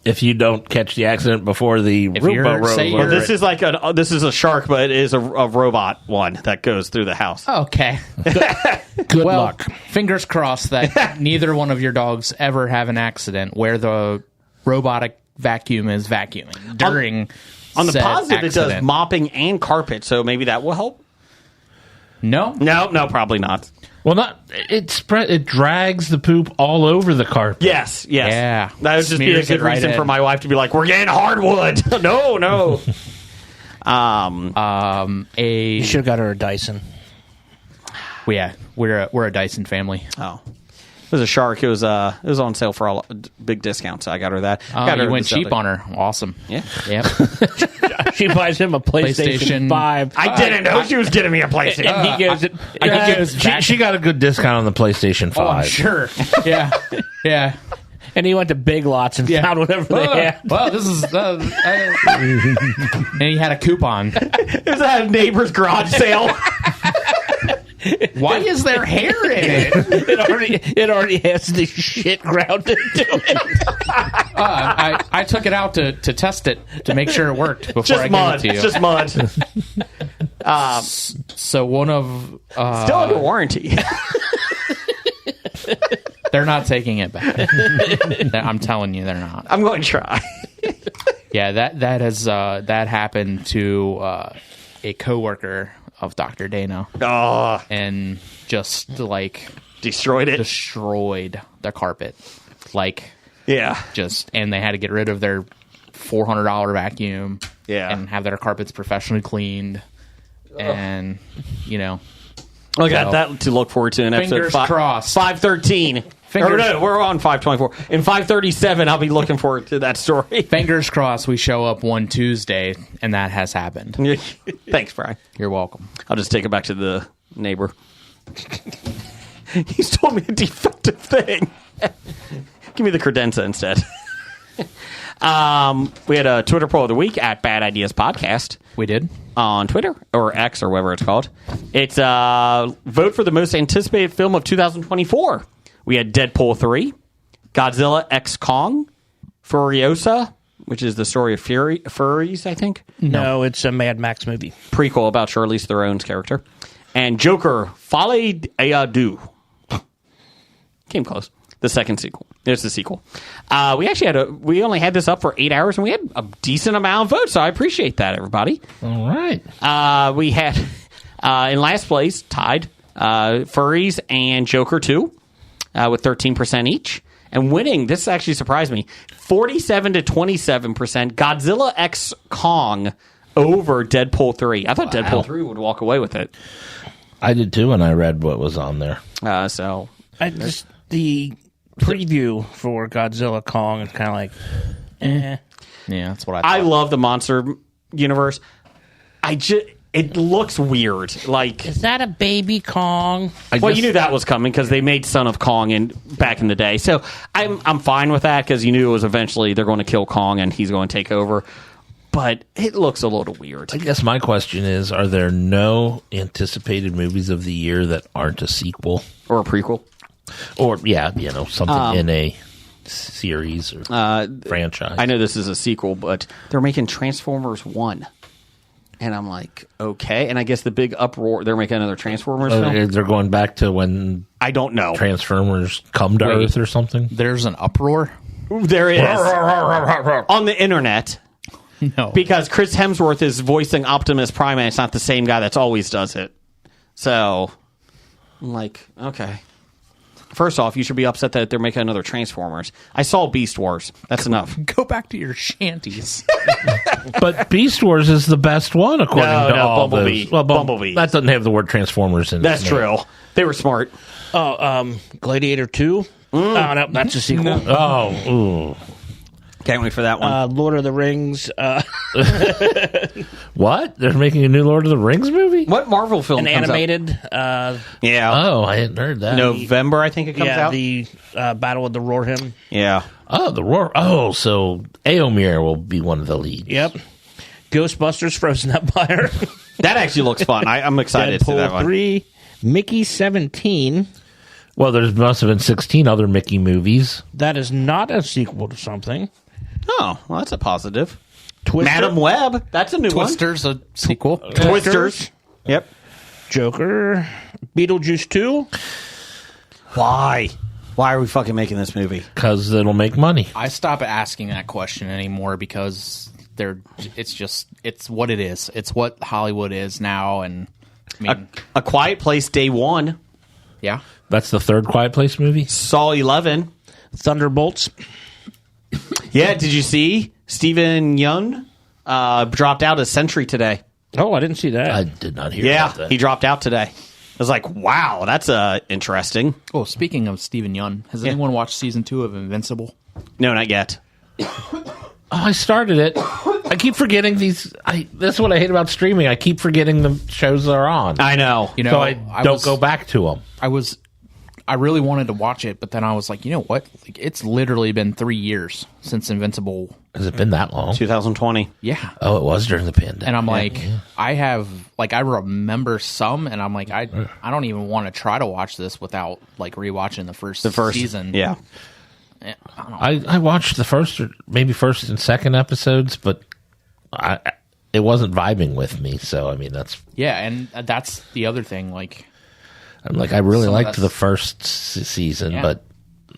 if you don't catch the accident before the If you're- Roomba rolls say over you're- This is like this is a Shark, but it is a robot one that goes through the house. Okay. Good Well, luck. fingers crossed that neither one of your dogs ever have an accident where the robotic vacuum is vacuuming during On the said positive, it does accident. mopping and carpet, so maybe that will help. No. No, probably not. Well, it drags the poop all over the carpet. Yes. Yeah. That would just be a Smears good it right reason for in. my wife to be like, "We're getting hardwood." No. You should have got her a Dyson. we're a Dyson family. Oh. It was a Shark. It was on sale for a big discount, so I got her that. Got her You went the cheap Celtic. on her. Awesome. Yeah. Yep. She buys him a PlayStation 5. I didn't know she was getting me a PlayStation. And he gives it. he goes back. She got a good discount on the PlayStation 5. Oh, I'm sure. Yeah. Yeah. And he went to Big Lots and found whatever they had. Well, this is. And he had a coupon. It was at a neighbor's garage sale. Why is there hair in it? It already has the shit ground into it. I took it out to test it to make sure it worked before Just I mud. gave it to It's you. just mud. So one of Still under warranty. they're not taking it back. I'm telling you, they're not. I'm going to try. Yeah, that happened to a coworker of Dr. Dano, Oh, and just like destroyed it. destroyed the carpet, Yeah. and they had to get rid of their $400 vacuum, Yeah. and have their carpets professionally cleaned, and I got that to look forward to in episode Fingers crossed. 513. Fingers- Or no, we're on 524. In 537, I'll be looking forward to that story. fingers crossed we show up one Tuesday and that has happened. Thanks, Brian. You're welcome. I'll just take it back to the neighbor. He's told me a defective thing. Give me the credenza instead. We had a Twitter poll of the week at Bad Ideas Podcast We did. on Twitter, or X, or whatever it's called. It's vote for the most anticipated film of 2024. We had Deadpool 3, Godzilla X Kong, Furiosa, which is the story of furries, I think. No, it's a Mad Max movie. Prequel about Charlize Theron's character. And Joker, Folie à Deux. Came close. The second sequel. There's the sequel. We only had this up for 8 hours, and we had a decent amount of votes, so I appreciate that, everybody. All right. We had, in last place, tied, Furries and Joker 2, with 13% each. And winning, this actually surprised me, 47 to 27%, Godzilla X Kong over Deadpool 3. I thought Deadpool 3 would walk away with it. I did too, and I read what was on there. The preview for Godzilla Kong is kind of like, Yeah, that's what I thought. I love the monster universe. It looks weird. Like, is that a baby Kong? you knew that was coming because they made Son of Kong back in the day. So I'm fine with that because you knew it was eventually they're going to kill Kong and he's going to take over. But it looks a little weird. I guess my question is, are there no anticipated movies of the year that aren't a sequel? Or a prequel. Or, something in a series or franchise. I know this is a sequel, but they're making Transformers 1. And I'm like, okay. And I guess the big uproar, they're making another Transformers film? They're going back to when I don't know. Transformers come to Earth or something? There's an uproar. There is. On the internet. No, Because Chris Hemsworth is voicing Optimus Prime, and it's not the same guy that's always does it. So, I'm like, okay. First off, you should be upset that they're making another Transformers. I saw Beast Wars. That's enough. go back to your shanties. But Beast Wars is the best one, according to all Bumblebee. those. Well, Bumblebee. That doesn't have the word Transformers in it. That's true. They were smart. Gladiator 2? Oh, no, that's a sequel. Oh, ooh. Can't wait for that one. Lord of the Rings, What? They're making a new Lord of the Rings movie? What Marvel film an comes out? animated. Yeah. Oh, I hadn't heard that. November, I think it comes out. The Battle of the Rohirrim. Yeah. Oh, the Roar. Oh, so Éomer will be one of the leads. Yep. Ghostbusters Frozen Empire. That actually looks fun. I'm excited to see that Deadpool one. 3. Mickey 17. Well, there must have been 16 other Mickey movies. That is not a sequel to something. Oh, well, that's a positive. Twister. Madam Web. That's a new Twister's a sequel. one. Twisters. Yep. Joker. Beetlejuice 2. Why? Why are we fucking making this movie? Because it'll make money. I stop asking that question anymore because it's what it is. It's what Hollywood is now, and I mean, A Quiet Place Day 1. yeah. That's the third Quiet Place movie? Saw 11. Thunderbolts. Yeah, did you see Steven Yeun dropped out as Sentry today? Oh, I didn't see that. I did not hear Yeah, about that. he dropped out today. was like, wow, that's interesting. Oh, speaking of Steven Yeun, has anyone watched season 2 of Invincible? No, not yet. I started it. I keep forgetting these. That's what I hate about streaming. I keep forgetting the shows are on. I know. You know, So I don't go back to them. I really wanted to watch it, but then I was like, you know what? Like, it's literally been 3 years since Invincible. Has it been that long? 2020. Yeah. Oh, it was during the pandemic. And I'm like, I remember some, and I'm like, I don't even want to try to watch this without like rewatching the first season. Yeah. I don't know. I watched the first and second episodes, but it wasn't vibing with me. So I mean, that's And that's the other thing. Like, I'm like, I really Some of liked us- the first season, Yeah. but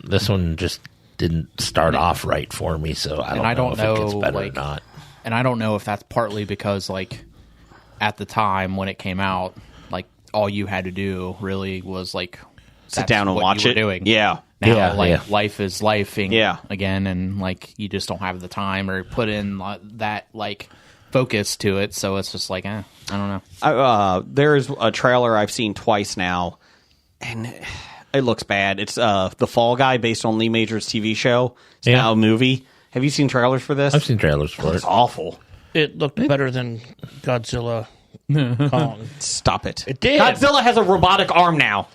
this one just didn't start off right for me. So I don't know if it gets better or not. and I don't know if that's partly because like at the time when it came out, like all you had to do really was like Sit down and what watch you were it. doing. Yeah. Now, Yeah. life is lifing Yeah. again, and like you just don't have the time or put in that like focus to it. So it's just like, I don't know. There's a trailer I've seen twice now, and it looks bad. It's The Fall Guy, based on Lee Majors' TV show. It's now a movie. Have you seen trailers for this? I've seen trailers for It's it. awful. It looked better than Godzilla Kong. Stop it. It did. Godzilla has a robotic arm now.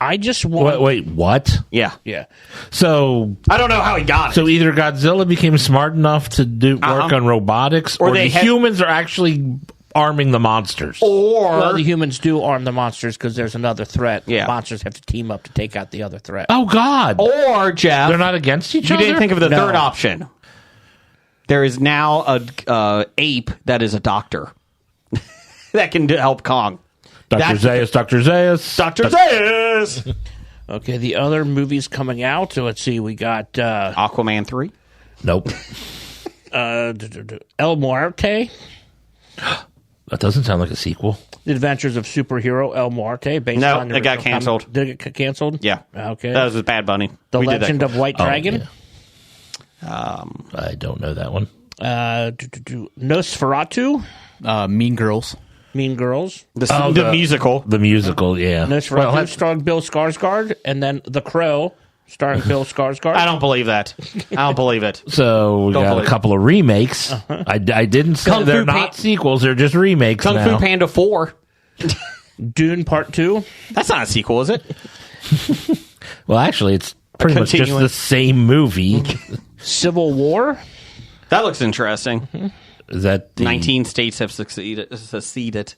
I just want. Wait, what? Yeah. Yeah. So I don't know how he got it. So either Godzilla became smart enough to do work on robotics, or they the humans are actually arming the monsters. Well, the humans do arm the monsters because there's another threat. Yeah. The monsters have to team up to take out the other threat. Oh God! Or, Jeff, They're not against each you other. didn't think of the No. third option. There is now a ape that is a doctor that can help Kong. Dr. Zaius. Dr. Zaius! Okay, the other movies coming out. So let's see. We got Aquaman 3. Nope. El Muerte, That doesn't sound like a sequel. The Adventures of Superhero El Muerte. Based No, on the it got original canceled. comic. Did it get canceled? Yeah. Okay. That was with Bad Bunny. The We did that. Legend of White Dragon. I don't know that one. Nosferatu. Mean Girls. Mean Girls. The musical. The musical, yeah. Nosferatu starring Bill Skarsgård, and then The Crow starring Bill Skarsgård. I don't believe that. I don't believe it. So we Don't got believe a couple of remakes. I didn't say Kung they're Fu not sequels; they're just remakes Kung now. Fu Panda 4. Dune Part 2. That's not a sequel, is it? Well, actually, it's pretty much just Continuing. the same movie. Civil War. That looks interesting. Is that the 19 states have seceded.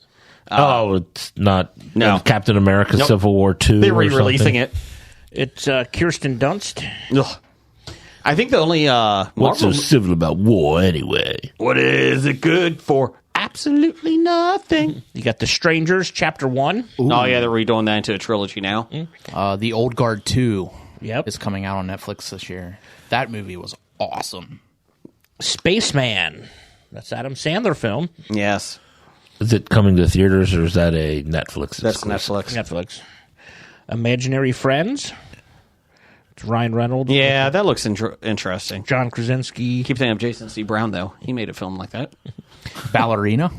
Oh, it's not. No. Captain America: Nope. Civil War 2. They're or re-releasing something. it. It's Kirsten Dunst. Ugh. I think the only What's so Marvel. civil about war anyway? What is it good for? Absolutely nothing. You got The Strangers, Chapter 1. Oh yeah, they're redoing that into a trilogy now. The Old Guard 2 Yep. is coming out on Netflix this year. That movie was awesome. Spaceman. That's Adam Sandler film. Yes, Is it coming to theaters or is that a Netflix? that's exclusive? Netflix. Netflix. Imaginary Friends. It's Ryan Reynolds. Yeah, that looks interesting. John Krasinski. Keep thinking of Jason C. Brown though. He made a film like that. Ballerina,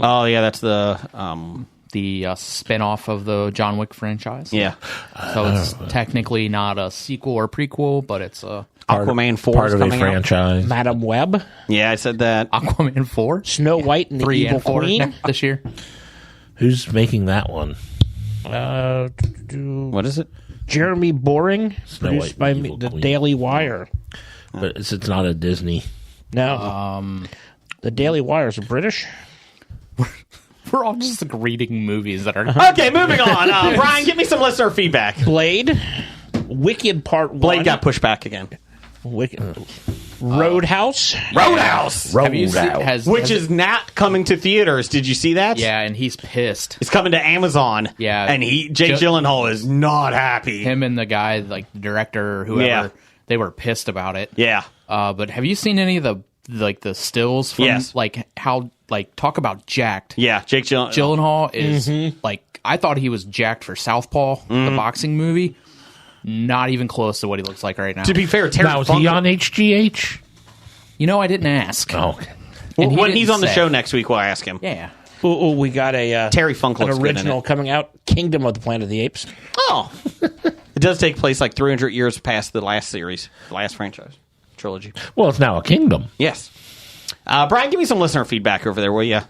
Oh yeah, that's the the spin-off of the John Wick franchise. yeah. So it's technically not a sequel or prequel, but it's a Aquaman 4 Part is of a coming out. franchise. Madam Web. Yeah, I said that. Aquaman 4. Snow White and the 3 Evil and 4 Queen. this year. Who's making that one? What is it? Jeremy Boring. Snow Produced White by and the Evil the Queen. Daily Wire. But it's not a Disney. No. The Daily Wire is British. We're all just like reading movies that are Okay, moving on. Brian, give me some listener feedback. Blade. Wicked Part 1. Blade got pushed back again. Wicked. Roadhouse. Roadhouse, Have you seen, which is not coming to theaters. Did you see that? yeah, and he's pissed. It's coming to Amazon. Yeah. and Jake Gyllenhaal is not happy. Him and the guy, like the director or whoever, Yeah. they were pissed about it. Yeah. But have you seen any of the stills from Yes. like how like talk about jacked? Yeah, Jake Gyllenhaal. Gyllenhaal is like I thought he was jacked for Southpaw, the boxing movie. Not even close to what he looks like right now. To be fair, Terry Now, is Funk, he on HGH? You know, I didn't ask. Oh, okay. And he when didn't he's on the say. show next week, we'll ask him. Yeah. Ooh, we got a Terry Funk an looks good in original it. coming out, Kingdom of the Planet of the Apes. Oh, it does take place like 300 years past the last series, the last franchise trilogy. Well, it's now a kingdom. Yes. Brian, give me some listener feedback over there, will you?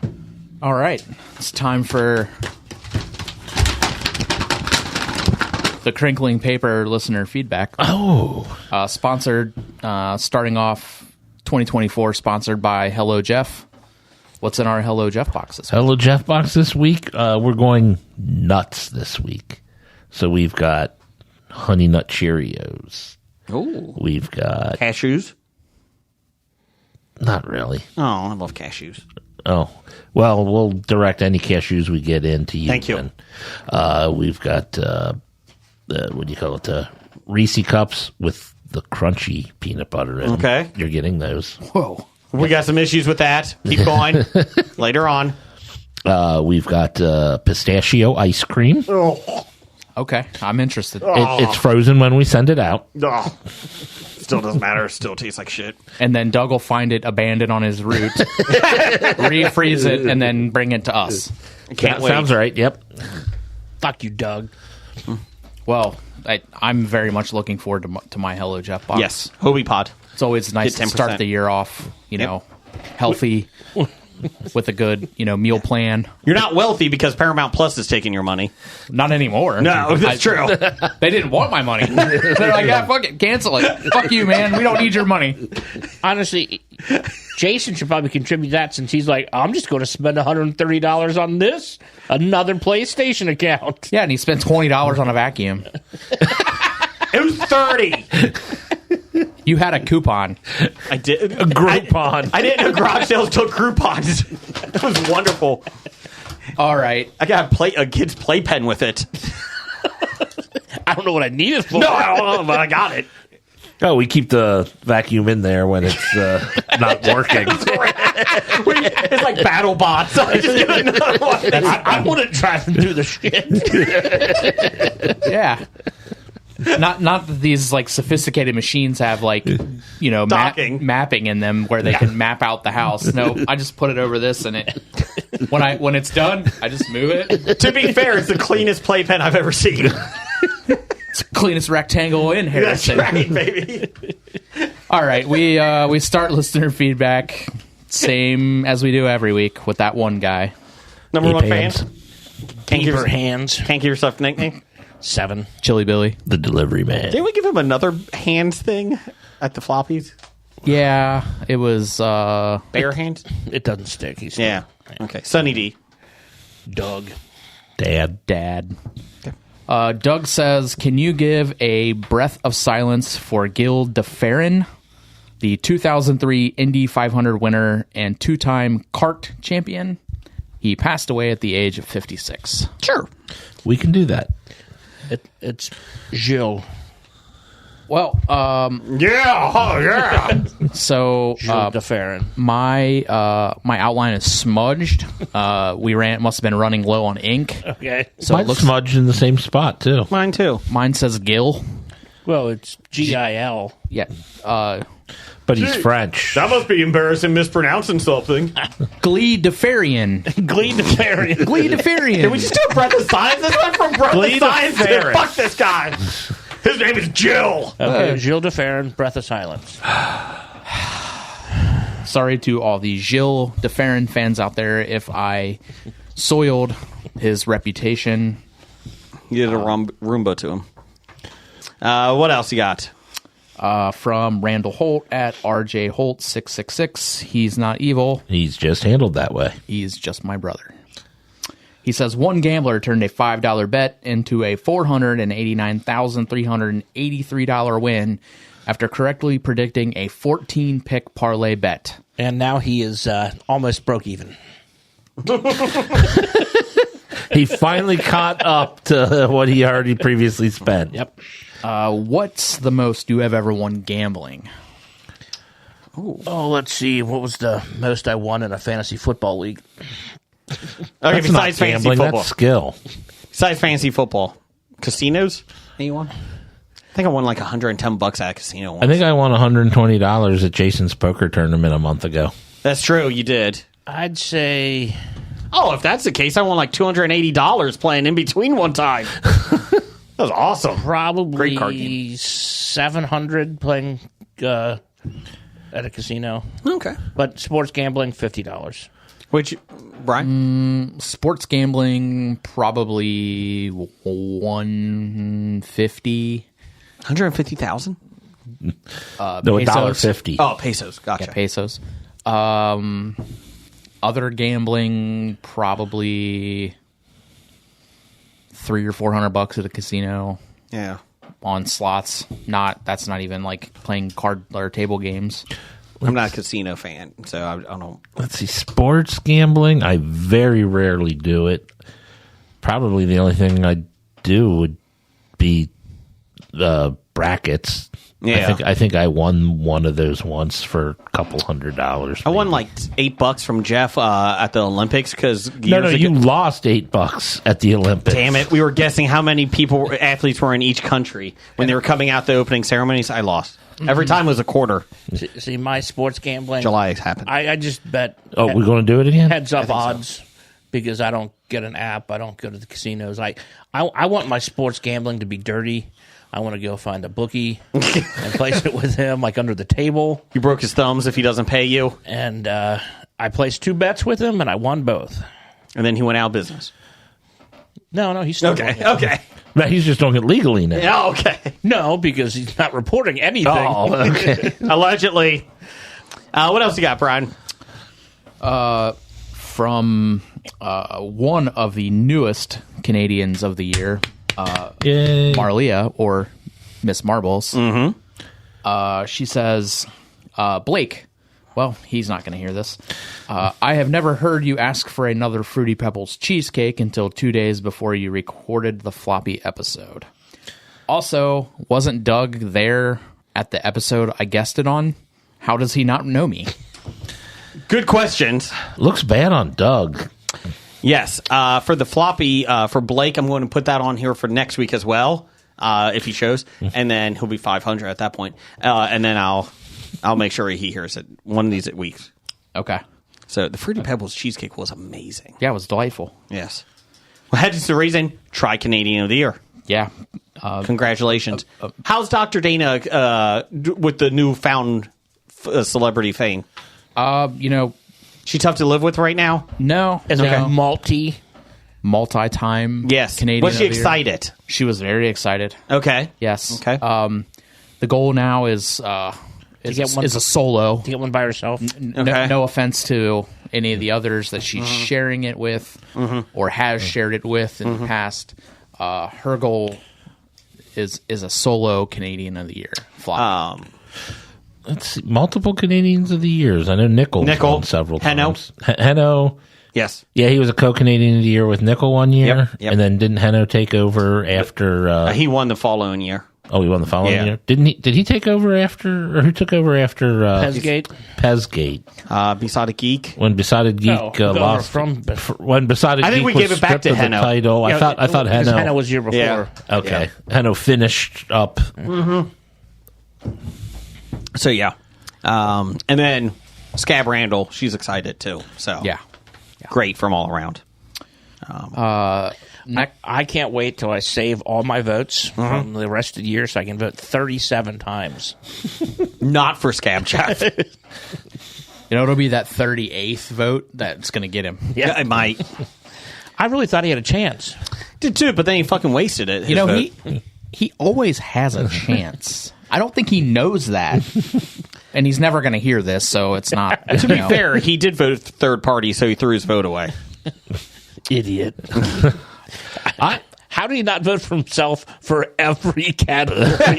All right, it's time for the crinkling paper listener feedback. Oh, Sponsored, starting off 2024, sponsored by Hello Jeff. What's in our Hello Jeff boxes? Hello Jeff box this week. We're going nuts this week. So we've got Honey Nut Cheerios. Ooh. We've got... Cashews? Not really. Oh, I love cashews. Oh, well, we'll direct any cashews we get in to you. Thank you. Then. We've got, what do you call it, Reese Cups with the crunchy peanut butter in. Okay. You're getting those. Whoa. We got some issues with that. Keep going. Later on. We've got pistachio ice cream. Okay, I'm interested. It's frozen when we send it out. Oh. Still doesn't matter. Still tastes like shit. And then Doug will find it abandoned on his route, refreeze it, and then bring it to us. Can't wait. Sounds right. Yep. Fuck you, Doug. Well, I'm very much looking forward to my Hello Jeff box. Yes. Hobie Pod. It's always nice Get to 10%. start the year off, healthy, with a good, meal plan. You're not wealthy because Paramount Plus is taking your money. Not anymore. No, that's true. They didn't want my money. They're like, yeah, fuck it, cancel it. Fuck you, man. We don't need your money. Honestly, Jason should probably contribute that since he's like, I'm just going to spend $130 on this, another PlayStation account. Yeah, and he spent $20 on a vacuum. It was 30. You had a coupon. I did. A Groupon. I didn't know garage sales took Groupons. It was wonderful. All right. I got a kid's playpen with it. I don't know what I need it for. No, I don't know, but I got it. Oh, we keep the vacuum in there when it's not working. It's like battle bots. I just give it another one. I want to drive and do the shit. Yeah. Not that these sophisticated machines have Docking. mapping in them where they can map out the house. No, I just put it over this and it when it's done, I just move it. To be fair, it's the cleanest playpen I've ever seen. It's the cleanest rectangle in That's Harrison. right, baby. All right, we start listener feedback same as we do every week with that one guy. Number one fan. Hands. Can't give, Keep her hands. can't give yourself a nickname. 7. Chili Billy. The delivery man. Didn't we give him another hands thing at the floppies? Yeah, it was Bare hands? It doesn't stick. He's Yeah. Okay. Sunny D. Doug. Dad. Doug says, can you give a breath of silence for Gil DeFerrin, the 2003 Indy 500 winner and 2-time kart champion? He passed away at the age of 56. Sure. We can do that. It's Gilles. Well, Yeah. Oh, yeah. so Gilles de Ferrin. my outline is smudged. Must have been running low on ink. Okay. So Mine's it looks smudged in the same spot, too. Mine too. mine says Gil. Well, it's Gil. Yeah. But he's French. That must be embarrassing mispronouncing something. Glee DeFerrian. Glee de Ferrin. Glee DeFerrian. Did we just do a breath of science? This went from breath Glee of science to Ferrin. fuck this guy. His name is Jill. Okay, Gilles de Ferrin, Breath of Silence. Sorry to all the Gilles DeFerrin fans out there if I soiled his reputation. You did a Roomba to him. What else you got? From Randall Holt at RJ Holt 666. He's not evil. He's just handled that way. He's just my brother. He says one gambler turned a $5 bet into a $489,383 win after correctly predicting a 14-pick parlay bet. And now he is almost broke even. He finally caught up to what he already previously spent. Yep. What's the most you have ever won gambling? Oh, let's see. What was the most I won in a fantasy football league? Okay, That's not besides fantasy gambling, football. that's skill. Besides fantasy football. Casinos? Anyone? I think I won like $110 at a casino once. I think I won $120 at Jason's poker tournament a month ago. That's true, you did. I'd say Oh, if that's the case, I won like $280 playing in between one time. That was awesome. Probably Great card game. $700 playing at a casino. Okay. But sports gambling, $50. Which, Brian? Sports gambling, probably 150. 150,000? No, Pesos. $1.50. Oh, pesos. Gotcha. Yeah, pesos. Other gambling, probably $300 or $400 at a casino Yeah. on slots. That's not even like playing card or table games. I'm not a casino fan, so I don't. Let's see. Sports gambling, I very rarely do it. Probably the only thing I do would be brackets. Yeah. I think I won one of those once for a couple $100. I won like $8 from Jeff at the Olympics because No, you lost $8 at the Olympics. Damn it! We were guessing how many athletes were in each country when they were coming out the opening ceremonies. I lost every time. It was a quarter. See, my sports gambling. July happened. I just bet. Oh, we're going to do it again? Heads up odds because I don't get an app. I don't go to the casinos. I want my sports gambling to be dirty. I want to go find a bookie and place it with him, like under the table. You broke his thumbs if he doesn't pay you, And I placed 2 bets with him, and I won both. and then he went out of business. No, he's still doing it. Okay. But he's just doing it legally now. Yeah. Okay. No, because he's not reporting anything. Oh, okay. Allegedly. What else you got, Brian? From one of the newest Canadians of the year, Yay. Marlia, or Miss Marbles. Mm-hmm. She says, Blake, well, he's not going to hear this. I have never heard you ask for another Fruity Pebbles cheesecake until 2 days before you recorded the floppy episode. Also, wasn't Doug there at the episode I guessed it on? How does he not know me? Good questions. Looks bad on Doug. Yes. For the floppy, for Blake, I'm going to put that on here for next week as well, if he shows. And then he'll be 500 at that point. And then I'll make sure he hears it one of these weeks. Okay. So the Fruity Pebbles cheesecake was amazing. Yeah, it was delightful. Yes. Well, hence the reason, try Canadian of the Year. Yeah. Congratulations. How's Dr. Dana with the newfound celebrity fame? She tough to live with right now? No. Is it a multi-time Yes. Canadian Was she of the Year. excited? She was very excited. Okay. Yes. Okay. The goal now is get one- a solo. To get one by herself. Okay. No offense to any of the others that she's sharing it with or has shared it with in the past. Her goal is a solo Canadian of the Year flop. Let's see. Multiple Canadians of the Years. I know Nickel won several times. Heno. Yes. Yeah, he was a co-Canadian of the Year with Nickel one year. Yep. And then didn't Heno take over after... He won the following year. Oh, he won the following Yeah. year? Didn't he? Did he take over after... Or who took over after... Pezgate. Pezgate. Besotted Geek. When Besotted Geek lost... When Besotted I think Geek we was gave it back stripped to of the Heno. title. I thought Because Heno... Heno was year before. Yeah. Okay. Heno finished up. So, yeah. And then Scab Randall, she's excited too. So, Yeah. great from all around. I can't wait till I save all my votes from the rest of the year so I can vote 37 times. Not for Scab Jeff. It'll be that 38th vote that's going to get him. Yeah, it might. I really thought he had a chance. Did too, but then he fucking wasted it. You know, his he always has a chance. I don't think he knows that. And he's never going to hear this, so it's not. To be fair, he did vote third party, so he threw his vote away. Idiot. How did he not vote for himself for every category?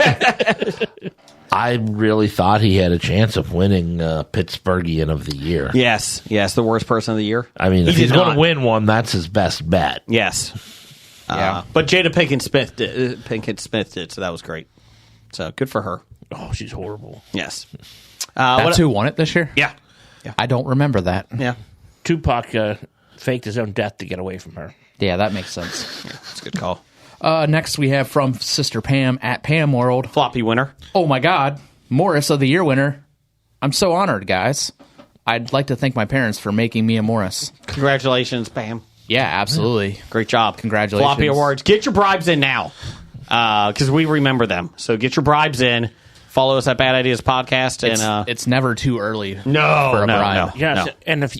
I really thought he had a chance of winning Pittsburghian of the Year. Yes, the worst person of the year. I mean, if He he's did going not. to win one, that's his best bet. Yes. But Jada Pinkett Smith did, so that was great. So good for her. Oh, she's horrible. Yes. That's who won it this year? Yeah. I don't remember that. Yeah. Tupac faked his own death to get away from her. Yeah, that makes sense. That's a good call. Next, we have from Sister Pam at Pam World. Floppy winner. Oh my God, Morris of the Year winner. I'm so honored, guys. I'd like to thank my parents for making me a Morris. Congratulations, Pam. Yeah, absolutely. Great job. Congratulations. Floppy Awards. Get your bribes in now, because we remember them. So get your bribes in. Follow us at Bad Ideas Podcast. And It's never too early for a no, bribe. no. Yes, and if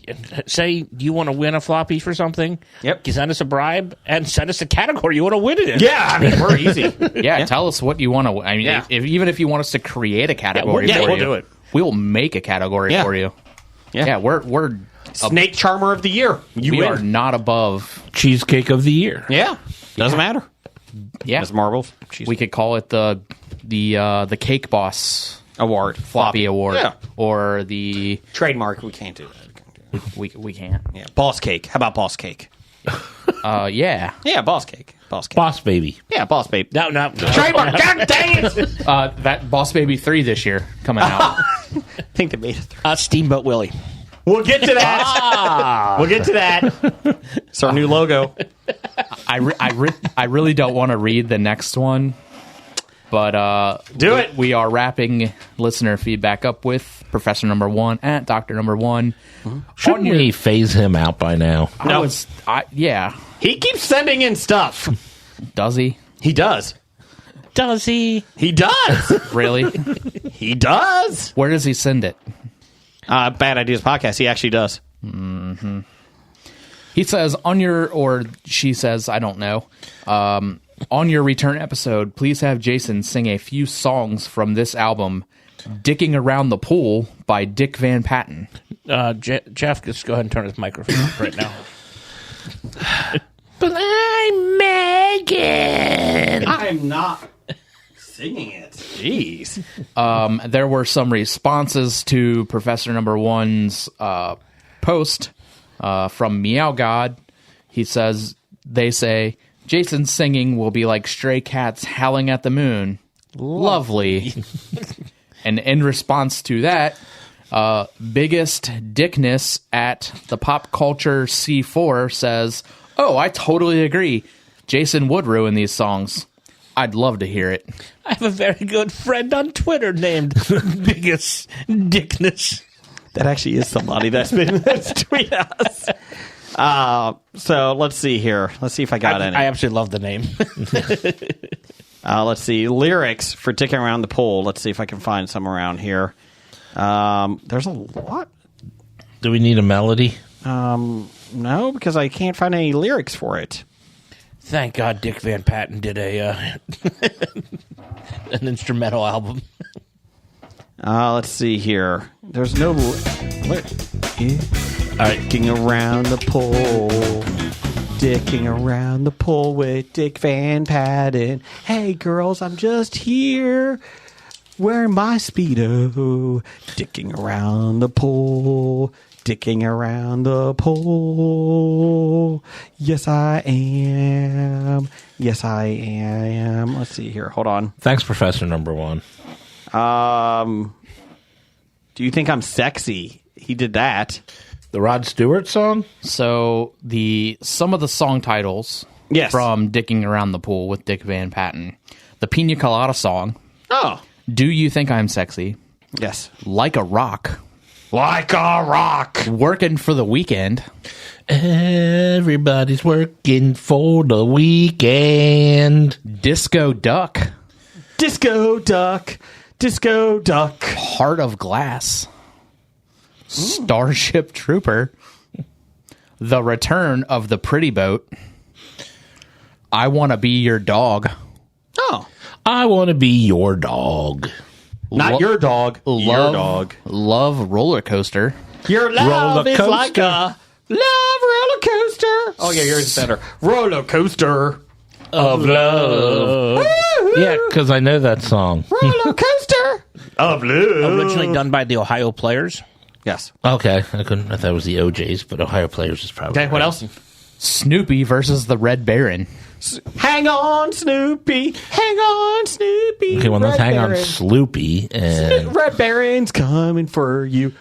say you want to win a floppy for something, Yep. you send us a bribe and send us a category you want to win it in. Yeah, I mean, we're easy. Yeah, tell us what you want to. I mean, Yeah. even if you want us to create a category, Yeah, for we'll you, do it. We will make a category Yeah. for you. Yeah. We're Snake Charmer of the Year. You we win. are not above. Cheesecake of the year. Yeah, doesn't matter. Yeah, Ms. Marbles. we could call it the Cake Boss Award. Floppy Award, Yeah. or the Trademark. We can't do that. we can't. Yeah. Boss Cake. How about Boss Cake? Yeah. Yeah, Boss Cake. Boss Cake. Boss baby. Yeah, Boss Babe. No. Trademark. God dang it! That Boss Baby 3 this year coming out. I think they made it. Steamboat Willie. We'll get to that. We'll get to that. It's our new logo. I really don't want to read the next one, but Do it. We are wrapping listener feedback up with Professor Number One at Doctor Number One. Shouldn't we phase him out by now? No. Yeah. He keeps sending in stuff. Does he He does. Does he? He does. really? He does. Where does he send it? Bad Ideas Podcast. He actually does. He says or she says, I don't know. On your return episode, please have Jason sing a few songs from this album, "Dicking Around the Pool" by Dick Van Patten. Jeff, just go ahead and turn his microphone off right now. But I'm Megan. I'm not singing it. Jeez. There were some responses to Professor Number One's post from Meow God. They say, Jason's singing will be like stray cats howling at the moon. Lovely. And in response to that, biggest dickness at the Pop Culture C4 says, oh, I totally agree. Jason would ruin these songs. I'd love to hear it. I have a very good friend on Twitter named Biggest Dickness. That actually is somebody that's tweeted us. So let's see here. Let's see if I got any. I absolutely love the name. Let's see. Lyrics for Dicking Around the Pool. Let's see if I can find some around here. There's a lot. Do we need a melody? No, because I can't find any lyrics for it. Thank God Dick Van Patten did an instrumental album. Let's see here. There's no dicking around the pool, dicking around the pool with Dick Van Patten. Hey girls, I'm just here wearing my Speedo, dicking around the pool. Dicking around the pool. Yes, I am. Yes, I am. Let's see here. Hold on. Thanks, Professor Number One. Do you think I'm sexy? He did that. The Rod Stewart song? So some of the song titles Yes. from Dicking Around the Pool with Dick Van Patten. The Pina Colada song, Oh. Do You Think I'm Sexy? Yes. Like a Rock. Like a rock. Working for the Weekend. Everybody's working for the weekend. Disco Duck. Disco duck. Disco duck. Heart of Glass. Starship Trooper. The Return of the Pretty Boat. I Want to Be Your Dog. Oh. I want to be your dog. Not your dog. Your dog. Love Roller Coaster. Your love Roller is coaster. like a love roller coaster. Oh, yeah, yours is better. Roller coaster. Of love. Yeah, because I know that song. Roller coaster. Of love. Originally done by the Ohio Players. Yes. Okay, I thought it was the OJs, but Ohio Players is probably Okay, what right. else? Snoopy versus the Red Baron. Hang on, Snoopy. Hang on, Snoopy. Okay, well, let's Red hang on Baron. Sloopy and Red Baron's coming for you.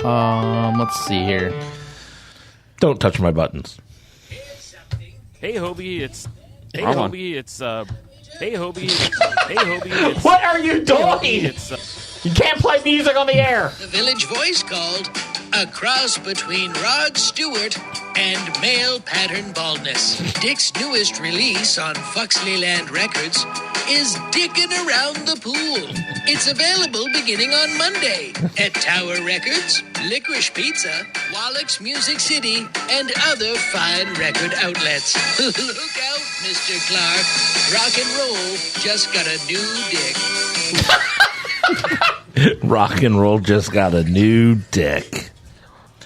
Let's see here. don't touch my buttons. Hey Hobie, it's hey Wrong one. Hobie, it's hey Hobie, hey Hobie, it's What are you hey, Hobie, doing? it's You can't play music on the air. The Village Voice called a cross between Rod Stewart and male pattern baldness. Dick's newest release on Foxleyland Records is Dickin' Around the Pool. It's available beginning on Monday at Tower Records, Licorice Pizza, Wallach's Music City, and other fine record outlets. Look out, Mr. Clark. Rock and roll just got a new dick. Rock and roll just got a new dick.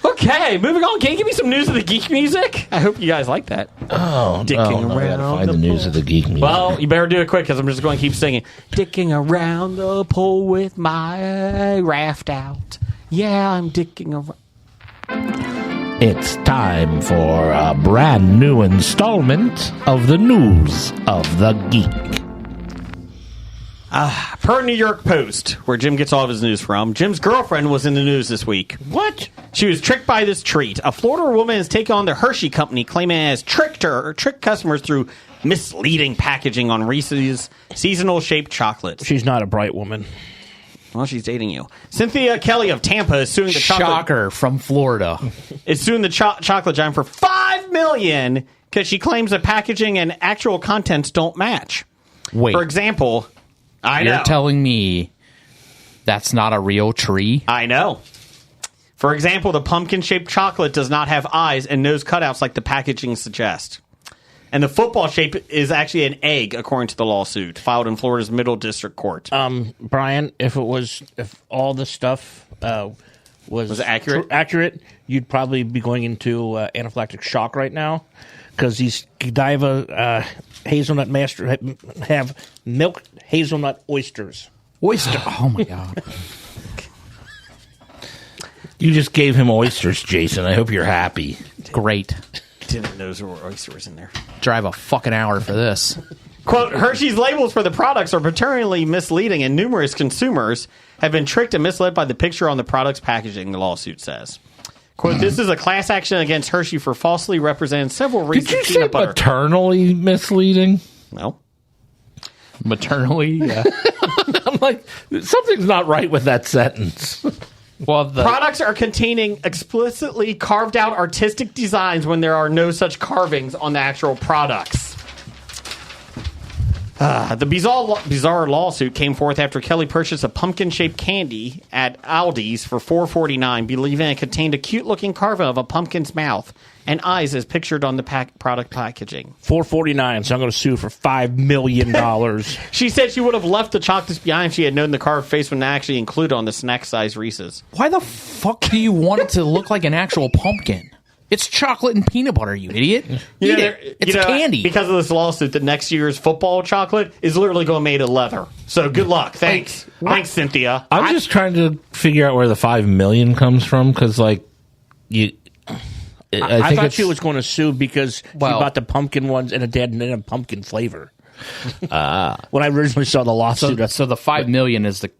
Okay, moving on. Can you give me some news of the geek music? I hope you guys like that. Oh, Dicking no, I gotta around find the news of the geek music. Well, you better do it quick because I'm just going to keep singing. Dicking around the pool with my raft out. Yeah, I'm dicking around. It's time for a brand new installment of the news of the geek. Per New York Post, where Jim gets all of his news from, Jim's girlfriend was in the news this week. What? She was tricked by this treat. A Florida woman has taken on the Hershey Company, claiming it has tricked customers through misleading packaging on Reese's seasonal-shaped chocolates. She's not a bright woman. Well, she's dating you. Cynthia Kelly of Tampa is suing the Shocker from Florida. is suing the chocolate giant for $5 million because she claims that packaging and actual contents don't match. Wait, For example, you're telling me that's not a real tree? I know. For example, the pumpkin-shaped chocolate does not have eyes and nose cutouts like the packaging suggests. And the football shape is actually an egg, according to the lawsuit filed in Florida's Middle District Court. Brian, if all the stuff was accurate? accurate, you'd probably be going into anaphylactic shock right now because these Godiva hazelnut master have milk hazelnut oysters. Oyster. Oh, my God. You just gave him oysters, Jason. I hope you're happy. Great. Didn't know there were oysters in there. Drive a fucking hour for this. Quote, Hershey's labels for the products are paternally misleading and numerous consumers have been tricked and misled by the picture on the product's packaging, the lawsuit says. Quote, this is a class action against Hershey for falsely representing several Reese's Did you say peanut butter. maternally misleading? No. Maternally? Yeah. I'm like, something's not right with that sentence. Well, Products are containing explicitly carved out artistic designs when there are no such carvings on the actual products. The bizarre lawsuit came forth after Kelly purchased a pumpkin-shaped candy at Aldi's for $4.49, believing it contained a cute-looking carving of a pumpkin's mouth and eyes as pictured on the product packaging. $4.49, so I'm going to sue for $5 million. She said she would have left the chocolates behind if she had known the carved face would actually included on the snack-sized Reese's. why the fuck do you want it to look like an actual pumpkin? It's chocolate and peanut butter, you idiot. Eat it. It's candy. Because of this lawsuit, the next year's football chocolate is literally going to be made of leather. So good luck. Thanks. Thanks, Cynthia. I'm just trying to figure out where the $5 million comes from because, like, I think thought she was going to sue because she bought the pumpkin ones and it didn't have pumpkin flavor. When I originally saw the lawsuit. So the $5 million is the...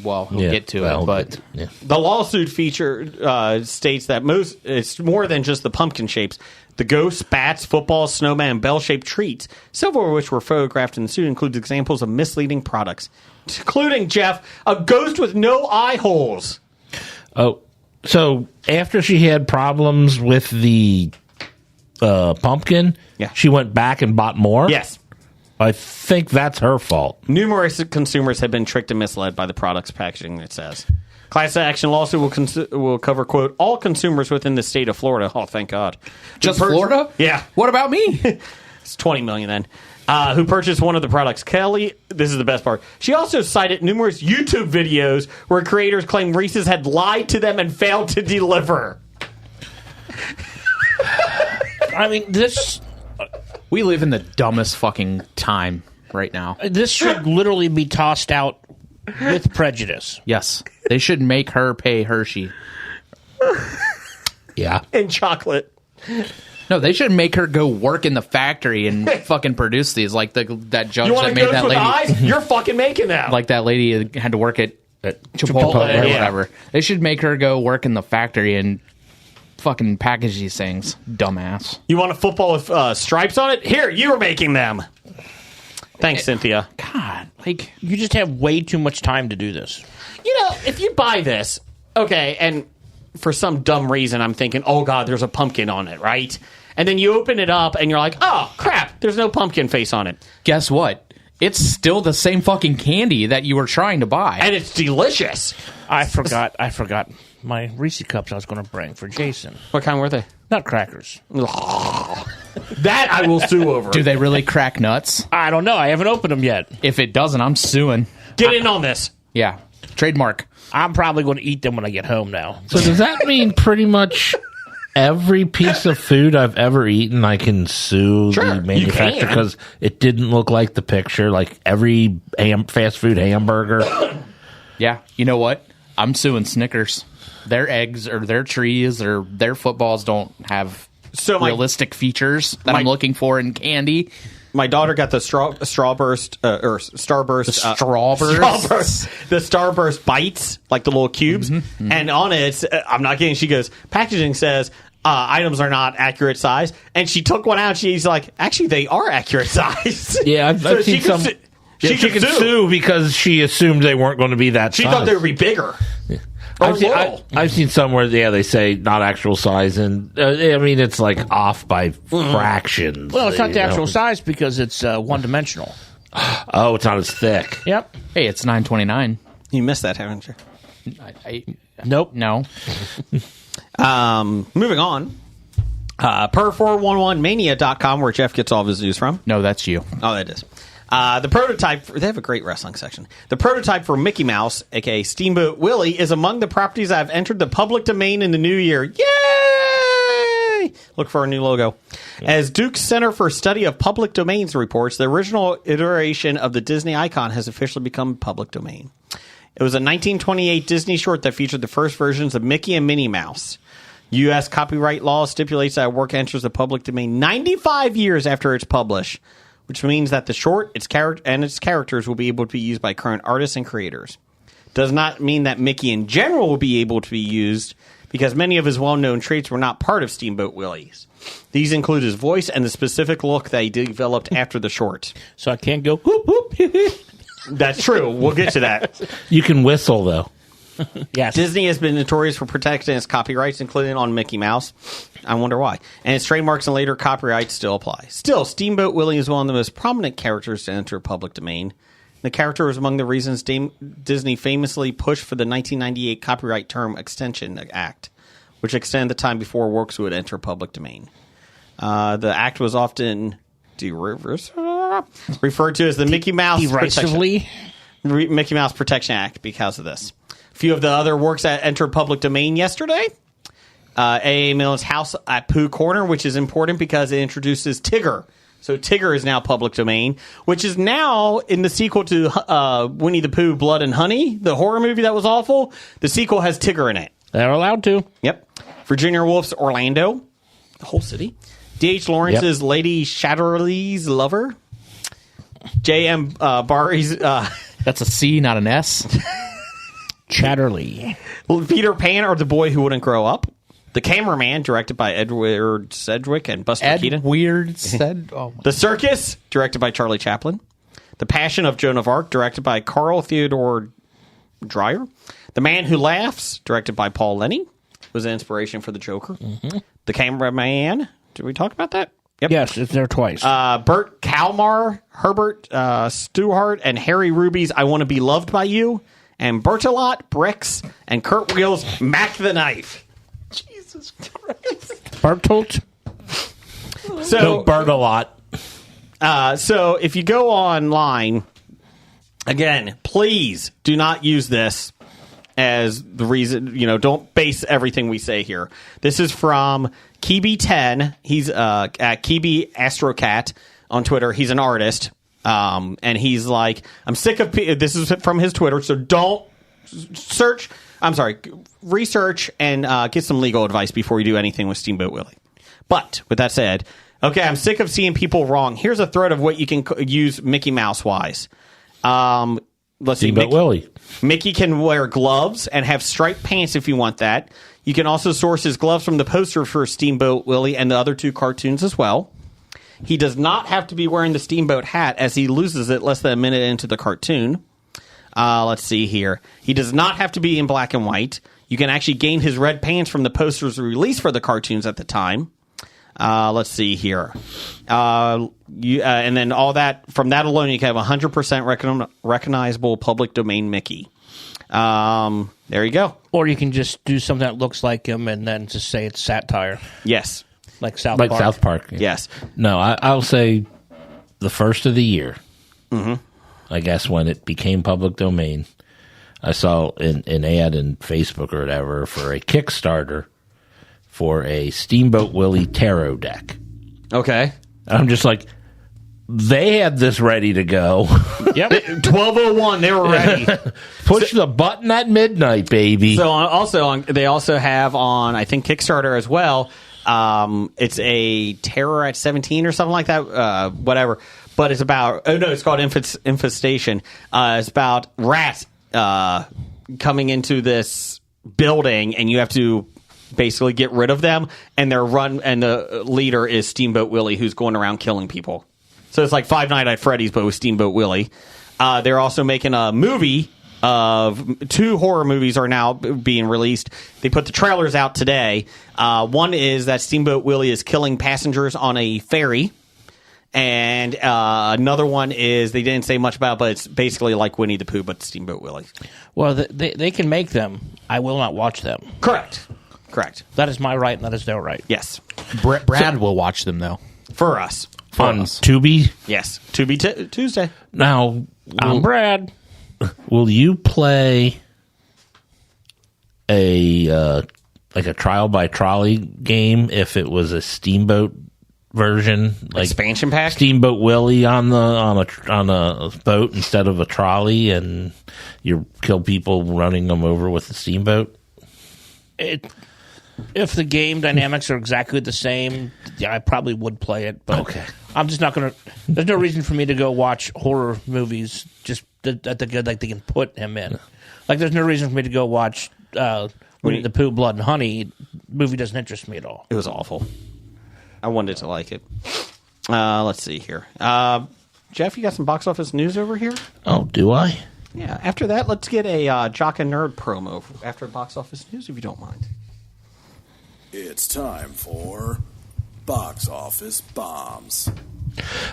we'll get to it, but... The lawsuit feature states that it's more than just the pumpkin shapes. The ghosts, bats, footballs, snowman, and bell-shaped treats, several of which were photographed in the suit, includes examples of misleading products, including, Jeff, a ghost with no eye holes. Oh, so after she had problems with the pumpkin, she went back and bought more? Yes. I think that's her fault. Numerous consumers have been tricked and misled by the product's packaging, it says. Class action lawsuit will cover, quote, all consumers within the state of Florida. Oh, thank God. Just Florida? Yeah. What about me? It's $20 million then. Who purchased one of the products. Kelly, this is the best part. She also cited numerous YouTube videos where creators claim Reese's had lied to them and failed to deliver. I mean, this... We live in the dumbest fucking time right now. This should literally be tossed out with prejudice. Yes. They should make her pay Hershey. Yeah. And chocolate. No, they should make her go work in the factory and fucking produce these, like that judge You want that to made go that with lady. eyes? You're fucking making them. Like that lady that had to work at Chipotle or whatever. They should make her go work in the factory and fucking package these things. Dumbass. You want a football with stripes on it? Here, you were making them. Thanks, Cynthia. God, like You just have way too much time to do this. You know, if you buy this, okay, and for some dumb reason I'm thinking, oh, God, there's a pumpkin on it, right? And then you open it up and you're like, oh, crap, there's no pumpkin face on it. guess what? It's still the same fucking candy that you were trying to buy. And it's delicious. I forgot my Reese cups I was going to bring for Jason. What kind were they? Nutcrackers. That I will sue over. Do they really crack nuts? I don't know. I haven't opened them yet. If it doesn't, I'm suing. Get in on this. Yeah. Trademark. I'm probably going to eat them when I get home now. So does that mean pretty much every piece of food I've ever eaten I can sue Sure, the manufacturer you can. because it didn't look like the picture? Like every fast food hamburger. Yeah. You know what? I'm suing Snickers. Their eggs or their trees or their footballs don't have realistic featers that I'm looking for in candy. My daughter got the Starburst. The Starburst bites, like the little cubes. Mm-hmm. And on it, I'm not kidding, she goes, packaging says, items are not accurate size. And she took one out and she's like, actually, they are accurate size. Yeah, I've seen some. She could sue because she assumed they weren't going to be that She size. thought they would be bigger. I've seen somewhere, they say not actual size, and I mean it's like off by fractions. Well, it's not the actual size because it's one-dimensional. Oh, it's not as thick. Yep. Hey, it's $9.29. You missed that, haven't you? Nope. No. Moving on. Per411mania.com, where Jeff gets all of his news from. No, that's you. Oh, that is. The prototype, they have a great wrestling section. The prototype for Mickey Mouse, aka Steamboat Willie, is among the properties that have entered the public domain in the new year. Yay! Look for our new logo. As Duke's Center for Study of Public Domains reports, the original iteration of the Disney icon has officially become public domain. It was a 1928 Disney short that featured the first versions of Mickey and Minnie Mouse. U.S. copyright law stipulates that a work enters the public domain 95 years after it's published, which means that the short, its characters will be able to be used by current artists and creators. Does not mean that Mickey in general will be able to be used, because many of his well-known traits were not part of Steamboat Willie's. These include his voice and the specific look that he developed after the short. So I can't go whoop whoop. That's true. We'll get to that. You can whistle though. Yes. Disney has been notorious for protecting its copyrights, including on Mickey Mouse. I wonder why. And its trademarks and later copyrights still apply. Still, Steamboat Willie is one of the most prominent characters to enter public domain. The character was among the reasons Disney famously pushed for the 1998 Copyright Term Extension Act, which extended the time before works would enter public domain. The act was often referred to as the Mickey Mouse Mickey Mouse Protection Act because of this. A few of the other works that entered public domain yesterday. A.A. Milne's House at Pooh Corner, which is important because it introduces Tigger. So Tigger is now public domain, which is now in the sequel to Winnie the Pooh, Blood and Honey, the horror movie that was awful. The sequel has Tigger in it. They're allowed to. Yep. Virginia Woolf's Orlando, the whole city. D.H. Lawrence's Lady Chatterley's Lover. J.M. Barrie's... That's a C, not an S. Chatterley. Peter Pan or the Boy Who Wouldn't Grow Up. The Cameraman, directed by Edward Sedgwick and Buster Keaton. The Circus, directed by Charlie Chaplin. The Passion of Joan of Arc, directed by Carl Theodor Dreyer. The Man Who Laughs, directed by Paul Lenny, was an inspiration for the Joker. Mm-hmm. The Cameraman, did we talk about that? Yep. Yes, it's there twice. Bert Kalmar, Herbert Stewart, and Harry Ruby's I Want to Be Loved by You. And Bertolot, Bricks, and Kurt Wheel's Mac the Knife. Jesus Christ. Bertolt? So, Bertolot. So if you go online, again, please do not use this as the reason, don't base everything we say here. This is from Kibi10. He's at Kibi Astrocat on Twitter. He's an artist. And he's like, I'm sick of... This is from his Twitter, so don't research and get some legal advice before you do anything with Steamboat Willie. But, with that said, okay, I'm sick of seeing people wrong. Here's a thread of what you can use Mickey Mouse-wise. Let's see. Steamboat Willie. Mickey can wear gloves and have striped pants if you want that. You can also source his gloves from the poster for Steamboat Willie and the other two cartoons as well. He does not have to be wearing the steamboat hat, as he loses it less than a minute into the cartoon. Let's see here. He does not have to be in black and white. You can actually gain his red pants from the posters released for the cartoons at the time. Let's see here. And then all that, from that alone, you can have 100% recognizable public domain Mickey. There you go. Or you can just do something that looks like him and then just say it's satire. Yes. Like South Park. South Park. Yeah. Yes. No, I'll say the first of the year. Mm-hmm. I guess when it became public domain, I saw an ad in Facebook or whatever for a Kickstarter for a Steamboat Willie tarot deck. Okay. I'm just like, they had this ready to go. Yep. 12:01, they were ready. Push the button at midnight, baby. So they also have on, I think, Kickstarter as well. It's a Terror at 17 or something like that. Whatever. But it's about, it's called Infestation. It's about rats coming into this building, and you have to basically get rid of them. And the leader is Steamboat Willie, who's going around killing people. So it's like Five Nights at Freddy's, but with Steamboat Willie. They're also making a movie of 2 horror movies are now being released. They put the trailers out today. One is that Steamboat Willie is killing passengers on a ferry. And another one is, they didn't say much about it, but it's basically like Winnie the Pooh, but Steamboat Willie. Well, they can make them. I will not watch them. Correct. That is my right, and that is their right. Yes. Brad will watch them, though. For us. On Tubi? Yes. Tubi Tuesday. Now, I'm Brad. Will you play a trial by trolley game if it was a Steamboat version, like expansion pack? Steamboat Willie on a boat instead of a trolley, and you kill people running them over with the steamboat? If the game dynamics are exactly the same, yeah, I probably would play it. But okay. I'm just not going to. There's no reason for me to go watch horror movies just that they can put him in. Like, there's no reason for me to go watch Winnie the Pooh, Blood and Honey. Movie doesn't interest me at all. It was awful. I wanted to like it. Let's see here. Jeff, you got some box office news over here? Oh, do I? Yeah. After that, let's get a Jock and Nerd promo after box office news, if you don't mind. It's time for Box Office Bombs.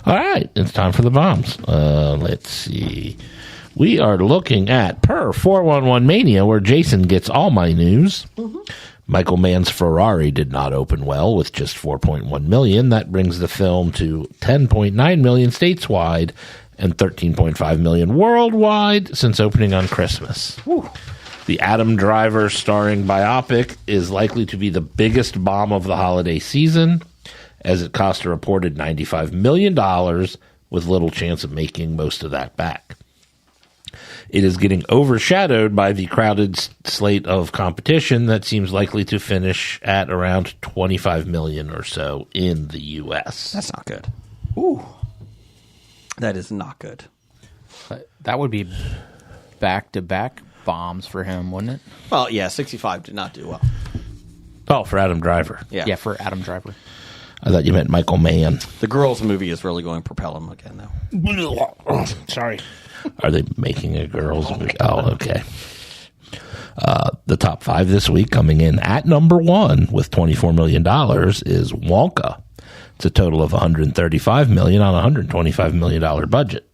All right, it's time for the bombs. Let's see. We are looking at Per 411 Mania, where Jason gets all my news. Mm-hmm. Michael Mann's Ferrari did not open well with just $4.1 million. That brings the film to $10.9 million stateswide and $13.5 million worldwide since opening on Christmas. Woo. The Adam Driver starring biopic is likely to be the biggest bomb of the holiday season, as it cost a reported $95 million, with little chance of making most of that back. It is getting overshadowed by the crowded slate of competition that seems likely to finish at around $25 million or so in the U.S. That's not good. Ooh. That is not good. That would be back-to-back bombs for him, wouldn't it? Well, yeah, 65 did not do well. Oh, for Adam Driver. Yeah, for Adam Driver. I thought you meant Michael Mann. The Girls movie is really going to propel him again, though. Sorry. Are they making a Girls movie? Oh, okay. The top 5 this week, coming in at number 1 with $24 million, is Wonka. It's a total of $135 million on a $125 million budget.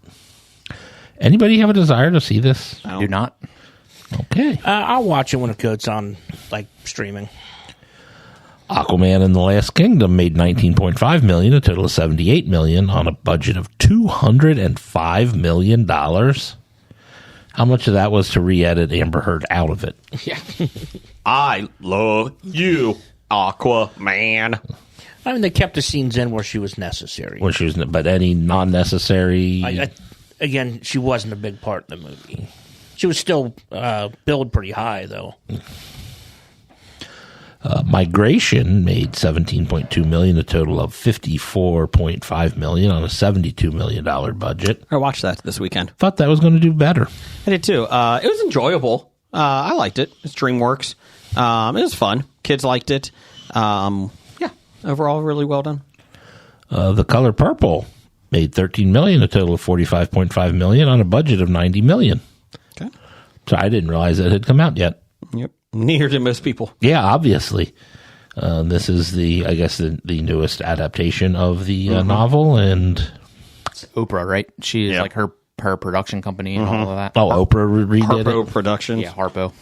Anybody have a desire to see this? I do not. Okay. I'll watch it when it goes on, like, streaming. Aquaman and the Last Kingdom made $19.5 million, a total of $78 million on a budget of $205 million. How much of that was to re-edit Amber Heard out of it? Yeah. I love you, Aquaman. I mean, they kept the scenes in where she was necessary. But any non-necessary... Again, she wasn't a big part in the movie. She was still billed pretty high, though. Migration made $17.2 million, a total of $54.5 million on a $72 million budget. I watched that this weekend. Thought that was going to do better. I did too. It was enjoyable. I liked it. It's DreamWorks. It was fun. Kids liked it. Yeah, overall, really well done. The Color Purple made $13 million, a total of $45.5 million on a budget of $90 million. Okay. So I didn't realize it had come out yet. Yep. Neither did most people. Yeah, obviously. This is the newest adaptation of the novel, and It's Oprah, right? She is like her production company and all of that. Oprah redid Harpo it Productions. Yeah, Harpo.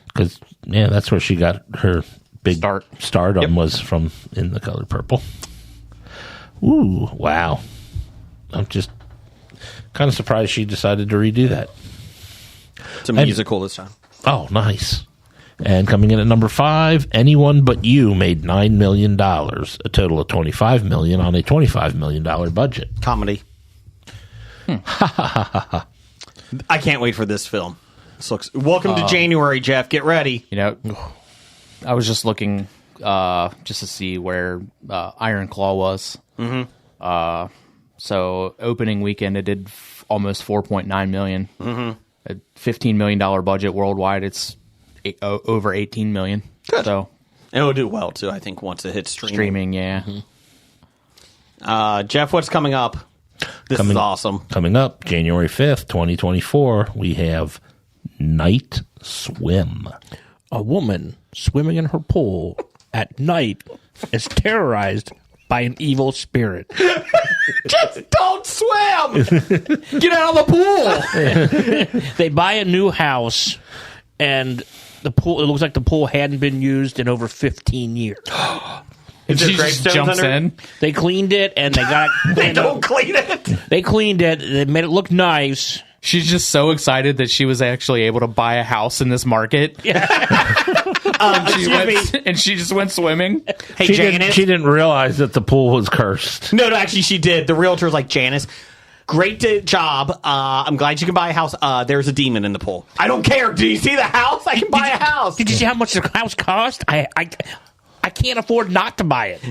because that's where she got her big stardom Yep. was from in The Color Purple. Ooh, wow! I'm just kind of surprised she decided to redo that. It's a musical this time. Oh, nice. And coming in at number 5, Anyone But You made $9 million, a total of $25 million on a $25 million budget. Comedy. I can't wait for this film. This looks. Welcome to January, Jeff. Get ready. You know, I was just looking just to see where Iron Claw was. Mm-hmm. So opening weekend, it did almost $4.9 million. Mm-hmm. A $15 million budget worldwide. It's over $18 million. Good. So And it'll do well too. I think once it hits streaming. yeah. Mm-hmm. Jeff, what's coming up? This is awesome. Coming up January 5th, 2024, we have Night Swim. A woman swimming in her pool at night is terrorized by an evil spirit. Just don't swim. Get out of the pool! They buy a new house, and the pool. It looks like the pool hadn't been used in over 15 years. Is She there just gravestones jumps under it? in. They cleaned it, and they got. They don't clean it. They cleaned it. They made it look nice. She's just so excited that she was actually able to buy a house in this market. And she just went swimming. Hey, She Janice. didn't realize that the pool was cursed. No, actually, she did. The realtor's like, Janice, great job. I'm glad you can buy a house. There's a demon in the pool. I don't care. Do you see the house? I can buy a house. Did you see how much the house cost? I can't afford not to buy it.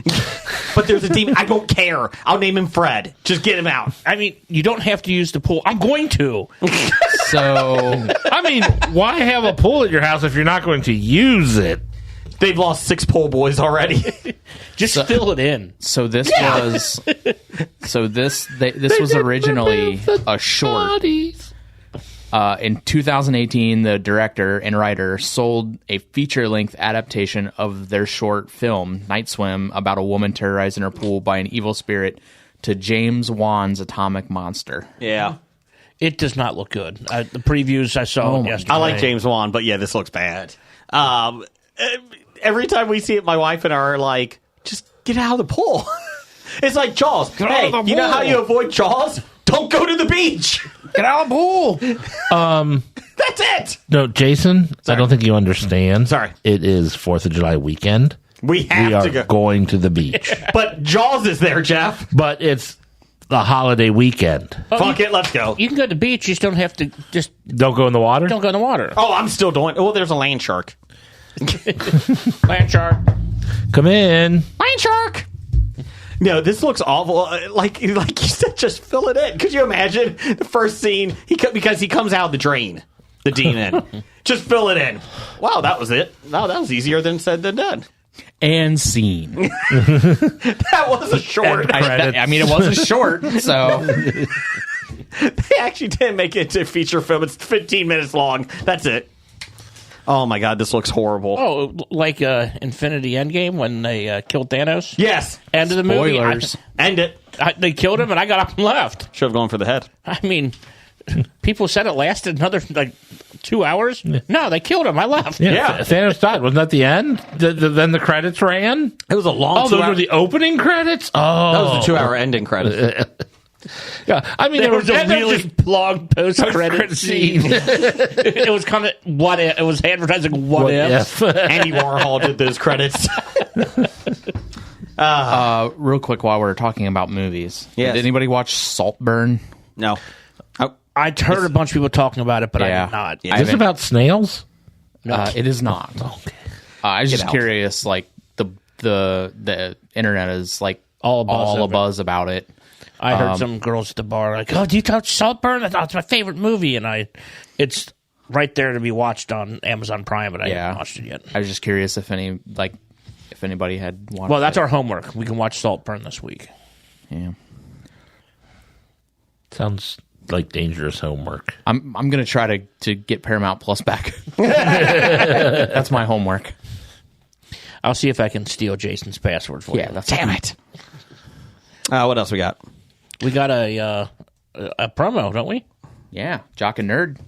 But there's a demon. I don't care. I'll name him Fred. Just get him out. I mean, you don't have to use the pool. I'm going to. So I mean, why have a pool at your house if you're not going to use it? They've lost 6 pool boys already. Just fill it in. So this was this was originally a short. In 2018, the director and writer sold a feature-length adaptation of their short film Night Swim about a woman terrorized in her pool by an evil spirit to James Wan's Atomic Monster. Yeah. It does not look good. The previews I saw yesterday. I like James Wan, but yeah, this looks bad. Every time we see it, my wife and I are like, just get out of the pool. It's like Jaws. Hey, you know how you avoid Jaws? Don't go to the beach. Get out of the pool! That's it. No, Jason, I don't think you understand. Sorry. It is 4th of July weekend. We have We are to go. going to the beach. But Jaws is there, Jeff. But it's the holiday weekend. Fuck it, let's go. You can go to the beach. You just don't have to. Just Don't go in the water? don't go in the water. Oh, I'm still doing. Oh, there's a land shark. Land shark. Come in. Land shark. No, this looks awful. Like you said, just fill it in. Could you imagine the first scene? Because he comes out of the drain, the demon. Just fill it in. Wow, that was it. Wow, that was easier than said than done. And scene. That was a short. I mean, it was a short, so They actually didn't make it into a feature film. It's 15 minutes long. That's it. Oh my god, this looks horrible. Oh, like Infinity Endgame when they killed Thanos? Yes. End of the movie. spoilers. End it. They killed him, and I got up and left. Should have gone for the head. I mean, people said it lasted another 2 hours. No, they killed him. I left. Yeah. Thanos died. Wasn't that the end? Then the credits ran? It was a long Oh, those were the opening credits? Oh. That was the 2-hour ending credit. Yeah, I mean, There was a really just long post-credit post-credit scene. It was kind of what if. It was advertising what if. Andy Warhol did those credits. real quick while we're talking about movies. Yes. Did anybody watch Saltburn? No. I'd heard a bunch of people talking about it, but I Yeah. did not. Yeah. Is this about snails? It is not. Okay. I was just out. curious. Like the internet is like All abuzz abuzz about it. I heard some girls at the bar like, "Oh, do you touch Saltburn? I thought it's my favorite movie." And it's right there to be watched on Amazon Prime, but I haven't watched it yet. I was just curious if anybody had watched. Well, that's it. our homework. We can watch Saltburn this week. Yeah. Sounds like dangerous homework. I'm gonna try to get Paramount Plus back. That's my homework. I'll see if I can steal Jason's password for you. Damn it. What else we got? We got a promo, don't we? Yeah, Jock and Nerd.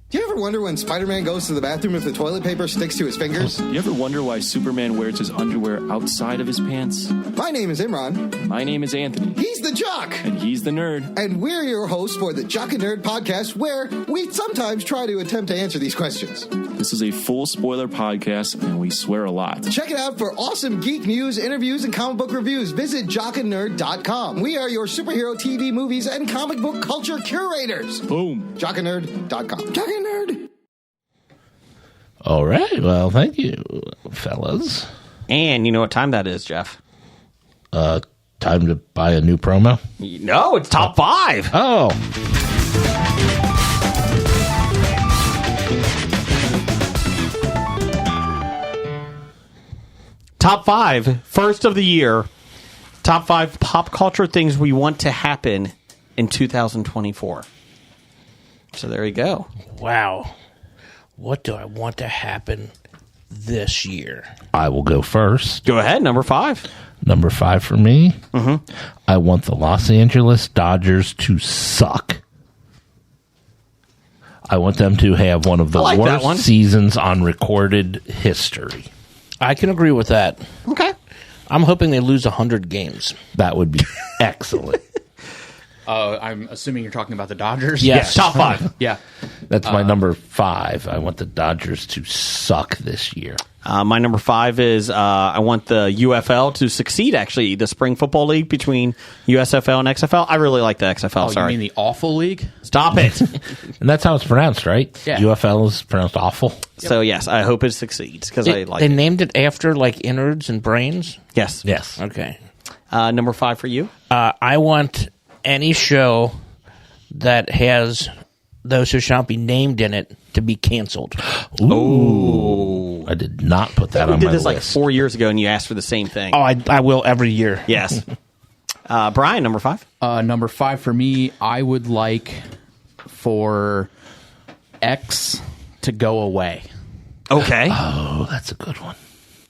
Do you ever wonder when Spider-Man goes to the bathroom if the toilet paper sticks to his fingers? You ever wonder why Superman wears his underwear outside of his pants? My name is Imran. My name is Anthony. He's the Jock. And he's the Nerd. And we're your hosts for the Jock and Nerd podcast, where we sometimes try to attempt to answer these questions. This is a full spoiler podcast, and we swear a lot. Check it out for awesome geek news, interviews, and comic book reviews. Visit jockandnerd.com. We are your superhero TV, movies, and comic book culture curators. Boom. Jockandnerd.com. Jock and Nerd. All right. Well, thank you, fellas. And you know what time that is, Jeff? Time to buy a new promo? No, it's top 5. Oh. Top 5, first of the year. Top 5 pop culture things we want to happen in 2024. So there you go. Wow. What do I want to happen this year? I will go first. Go ahead, number 5. Number 5 for me. I want the Los Angeles Dodgers to suck. I want them to have one of the worst seasons on recorded history. I can agree with that. Okay. I'm hoping they lose 100 games. That would be excellent. I'm assuming you're talking about the Dodgers? Yes. Top 5. Yeah. That's my number 5. I want the Dodgers to suck this year. My number 5 is I want the UFL to succeed, actually, the spring football league between USFL and XFL. I really like the XFL, sorry. You mean the awful league? Stop it. And that's how it's pronounced, right? Yeah. UFL is pronounced awful. So, yes, I hope it succeeds because I like They it. named it after, like, innards and brains? Yes. Yes. Okay. Number 5 for you? I want any show that has those who shall not be named in it to be canceled. Ooh. I did not put that on my list. We did this like 4 years ago, and you asked for the same thing. Oh, I will every year. Yes. Brian, number 5? Number 5 for me, I would like for X to go away. Okay. Oh, that's a good one.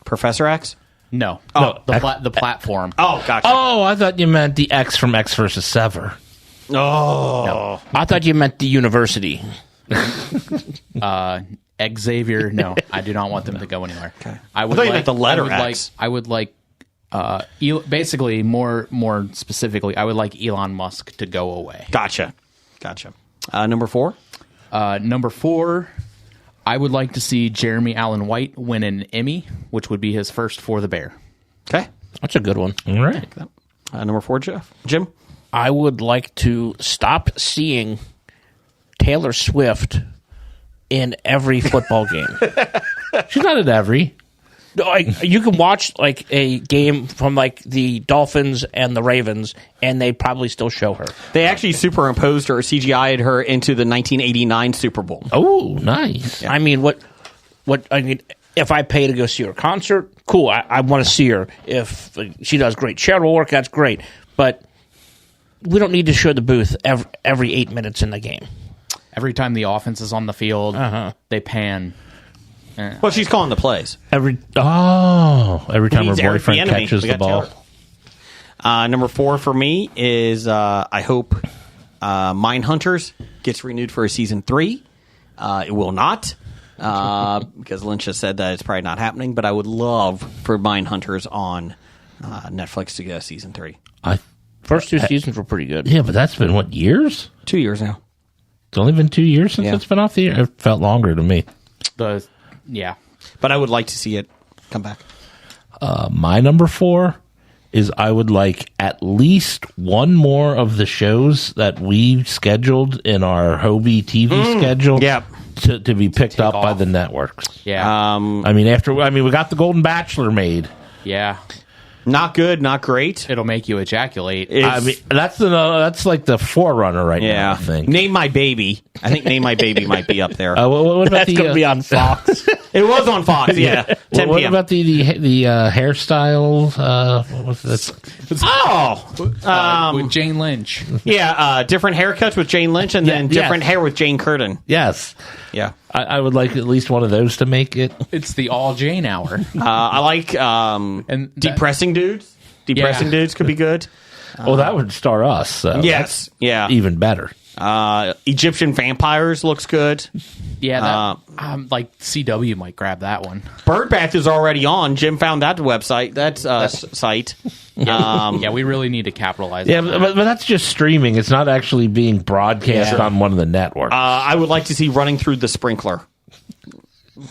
Professor X? No. Oh, the platform. Oh, gotcha. Oh, I thought you meant the X from X versus Sever. Oh. No. I thought you meant the university. Xavier, no. I do not want them to go anywhere. Okay. I would thought you meant the letter X. I would like basically, more specifically, I would like Elon Musk to go away. Gotcha. Number 4? Number 4, I would like to see Jeremy Allen White win an Emmy, which would be his first for the Bear. Okay. That's a good one. All right. Number 4, Jim? I would like to stop seeing Taylor Swift in every football game. She's not at every. No, you can watch like a game from like the Dolphins and the Ravens, and they probably still show her. They actually superimposed her, CGI'd her into the 1989 Super Bowl. Oh, nice. Yeah. I mean, what I mean, if I pay to go see her concert, cool. I want to see her. If she does great charitable work, that's great. But we don't need to show the booth every 8 minutes in the game. Every time the offense is on the field, they pan. Well, she's calling the plays. Every time her boyfriend Bieniemy. catches the ball. Number 4 for me is I hope Mindhunters gets renewed for a season 3. It will not because Lynch has said that it's probably not happening. But I would love for Mindhunters on Netflix to get a season 3. First 2 seasons were pretty good. Yeah, but that's been, what, years? 2 years now. It's only been 2 years since it's been off the air. It felt longer to me. Yeah. But I would like to see it come back. My number 4 is I would like at least one more of the shows that we scheduled in our Hobie TV schedule to be picked up by the networks. Yeah. We got the Golden Bachelor made. Yeah. Not good, not great. It'll make you ejaculate. That's like the forerunner right now, I think. Name My Baby. I think Name My Baby might be up there. What about That's going to be on Fox. It was on Fox, yeah. 10 what p.m. about the hairstyle? What was this? With Jane Lynch. Yeah, different haircuts with Jane Lynch and then different hair with Jane Curtin. Yes. Yeah. I would like at least one of those to make it. It's the all Jane hour. I like depressing dudes. Depressing dudes could be good. Well, that would star us. So yes. Yeah. Even better. Egyptian vampires looks good. Yeah, like CW might grab that one. Birdbath is already on. Jim found that website. That's site. Yeah, we really need to capitalize. Yeah, on that. but that's just streaming. It's not actually being broadcast on one of the networks. I would like to see Running Through the Sprinkler.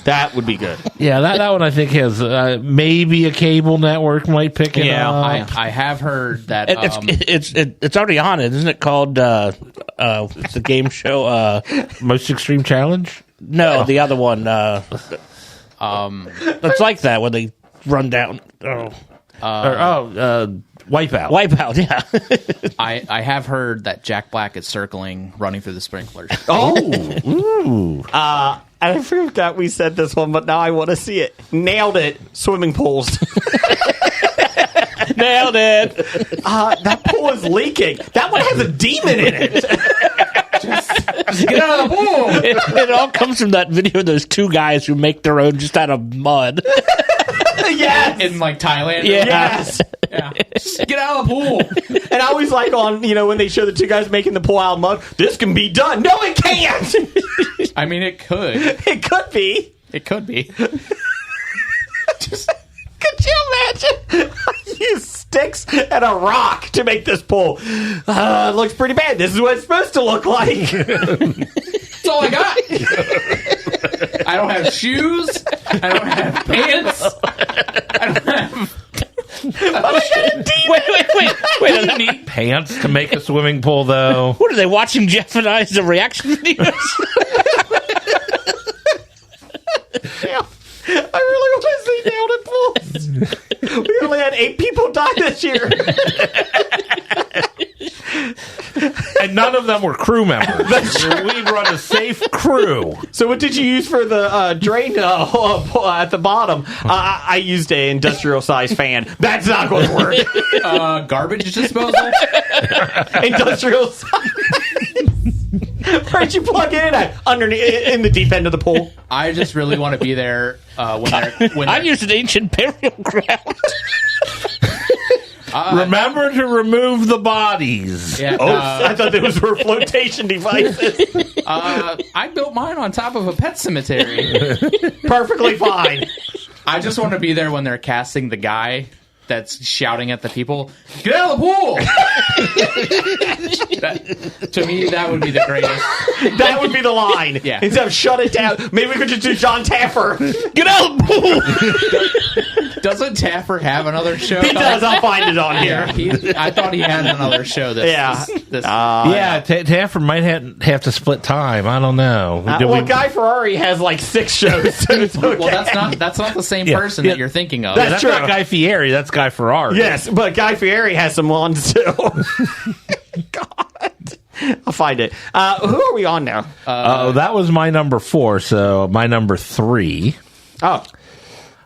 That would be good. Yeah, that one I think has maybe a cable network might pick it up. I have heard that it's already on it, isn't it? Called it's the game show Most Extreme Challenge. No, the other one. It's like that when they run down. Wipeout. Wipeout. Yeah. I have heard that Jack Black is circling Running Through the Sprinklers. Ooh. I forgot we said this one, but now I want to see it. Nailed it. Swimming pools. Nailed it. That pool is leaking. That one has a demon in it. Just get out of the pool. It all comes from that video of those two guys who make their own just out of mud. Yes. In like Thailand. Yes. Yeah. Just get out of the pool. And I always like on, when they show the two guys making the pool out of mud, this can be done. No, it can't. I mean, it could. It could be. It could be. Just, could you imagine? Use sticks and a rock to make this pool. It looks pretty bad. This is what it's supposed to look like. That's all I got. I don't have shoes. I don't have pants. I don't have... Wait! Do you need pants to make a swimming pool, though? What are they watching? Jeff and I's reaction videos. Yeah, I really want to see nailed it pools. We only had 8 people die this year, and none of them were crew members. We run a safe crew. So, what did you use for the drain at the bottom? I used an industrial size fan. That's not going to work. Garbage disposal. Industrial size. Where'd you plug it in at? Underneath, in the deep end of the pool. I just really want to be there when I used an ancient burial ground. Remember to remove the bodies. Yeah, I thought those were flotation devices. I built mine on top of a pet cemetery. Perfectly fine. I just want to be there when they're casting the guy that's shouting at the people, "Get out of the pool!" To me, that would be the greatest. That would be the line. Yeah. Instead of shut it down, maybe we could just do John Taffer. Get out of the pool! Doesn't Taffer have another show? He does. I'll find it on here. I thought he had another show. Taffer might have to split time. I don't know. Guy Fieri has like 6 shows. So it's okay. Well, that's not the same person that you're thinking of. That's true. Not Guy Fieri. That's Guy Ferrari. Yes, but Guy Fieri has some ones too. God, I'll find it. Who are we on now? That was my number 4. So my number 3. Oh.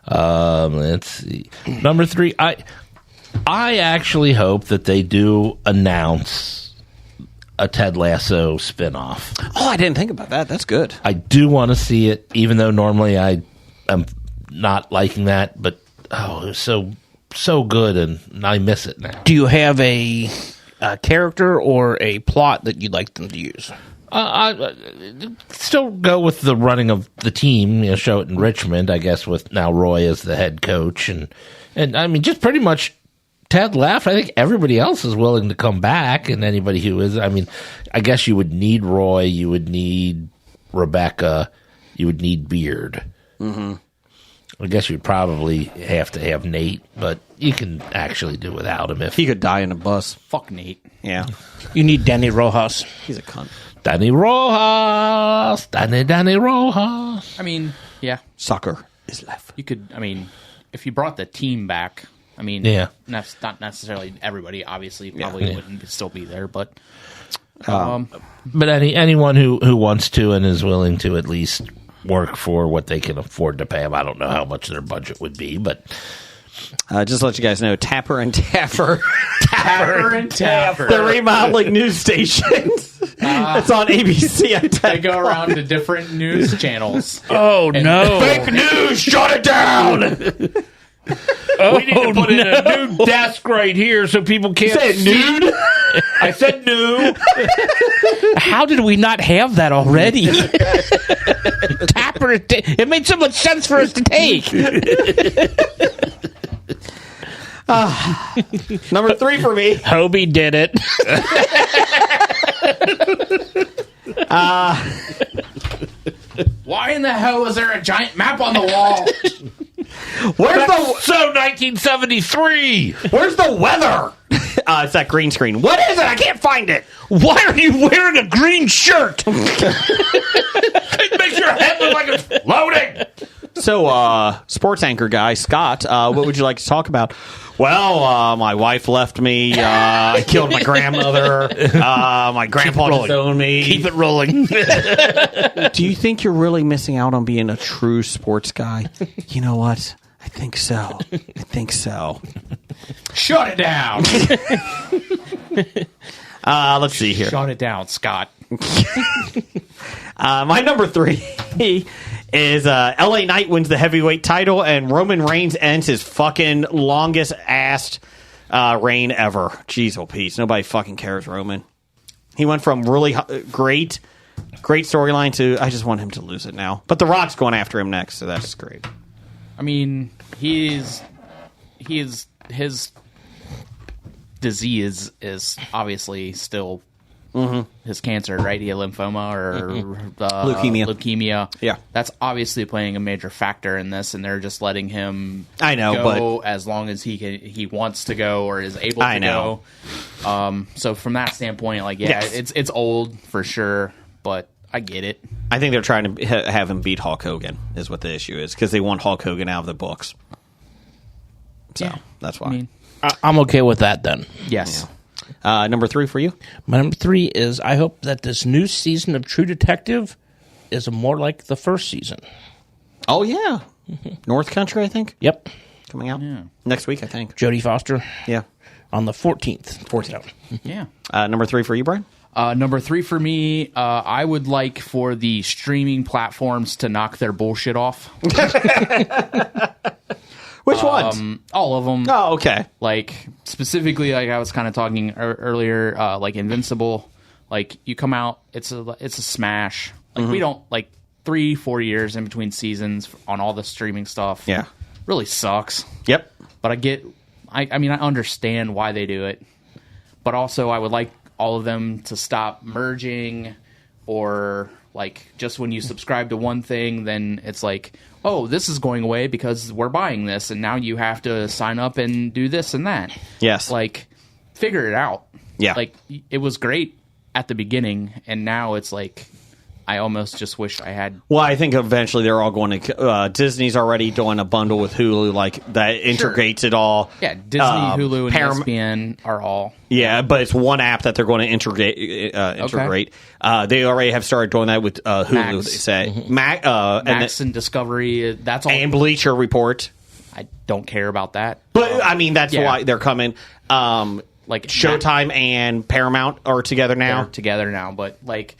Let's see. Number 3. I actually hope that they do announce a Ted Lasso spinoff. Oh, I didn't think about that. That's good. I do want to see it, even though normally I am not liking that. But it was so good, and I miss it now. Do you have a character or a plot that you'd like them to use? I still go with the running of the team, show it in Richmond, I guess, with now Roy as the head coach. And I mean, just pretty much Ted left. I think everybody else is willing to come back, and anybody who is. I mean, I guess you would need Roy, you would need Rebecca, you would need Beard. Mm-hmm. I guess you'd probably have to have Nate, but you can actually do without him if he could die in a bus. Fuck Nate. Yeah. You need Danny Rojas. He's a cunt. Danny Rojas. Danny Rojas. I mean, yeah. Soccer is life. You could, if you brought the team back, yeah. That's not necessarily everybody, obviously, probably wouldn't still be there, but... but anyone who wants to and is willing to at least work for what they can afford to pay him. I don't know how much their budget would be, but just to let you guys know, Tapper and Taffer. Tapper and Taffer. The remodeling news stations. It's on ABC. They go around to different news channels. Oh, no. fake news, shut it down. We need to put in a new desk right here so people can't Say it see. nude? I said new. How did we not have that already? Tapper, it made so much sense for us to take. Number 3 for me. Hobie did it. Why in the hell is there a giant map on the wall? So 1973. Where's the weather? It's that green screen. What is it? I can't find it. Why are you wearing a green shirt? It makes your head look like it's floating. So, sports anchor guy, Scott, what would you like to talk about? Well, my wife left me. I killed my grandmother. My grandpa disowned me. Keep it rolling. Do you think you're really missing out on being a true sports guy? You know what? I think so. Shut it down. Let's see here. Shut it down, Scott. My number 3 is LA Knight wins the heavyweight title and Roman Reigns ends his fucking longest assed reign ever. Jeez, oh Pete, nobody fucking cares, Roman. He went from really great storyline to I just want him to lose it now. But The Rock's going after him next, so that's great. I mean, his disease is obviously still his cancer, right? He had lymphoma or leukemia. Yeah, that's obviously playing a major factor in this, and they're just letting him. go as long as he wants to go or is able to go. So from that standpoint, like it's old for sure, but I get it. I think they're trying to have him beat Hulk Hogan is what the issue is because they want Hulk Hogan out of the books. So that's why. I mean, I'm okay with that then. Yes. Yeah. Number 3 for you? My number 3 is I hope that this new season of True Detective is more like the first season. Oh, yeah. North Country, I think? Yep. Coming out next week, I think. Jodie Foster. Yeah. On the 14th. Yeah. Number 3 for you, Brian? Number 3 for me, I would like for the streaming platforms to knock their bullshit off. Which ones? All of them. Oh, okay. Like, specifically, like I was kind of talking earlier, like Invincible. Like, you come out, it's a smash. Like, we don't, like, 3-4 years in between seasons on all the streaming stuff. Yeah. Really sucks. Yep. But I mean, I understand why they do it. But also, I would like all of them to stop merging, or like just when you subscribe to one thing, then it's like, oh, this is going away because we're buying this, and now you have to sign up and do this and that. Yes. Like, figure it out. Yeah. Like, it was great at the beginning, and now it's like, I almost just wish I had. Well, I think eventually they're all going to. Disney's already doing a bundle with Hulu, like that integrates it all. Yeah, Disney, Hulu, and ESPN are all. Yeah, but it's one app that they're going to integrate. They already have started doing that with Hulu. Max. They say Max and Discovery. That's all. And Bleacher Report. I don't care about that. But I mean, that's why they're coming. Like Showtime and Paramount are together now. They're together now, but like.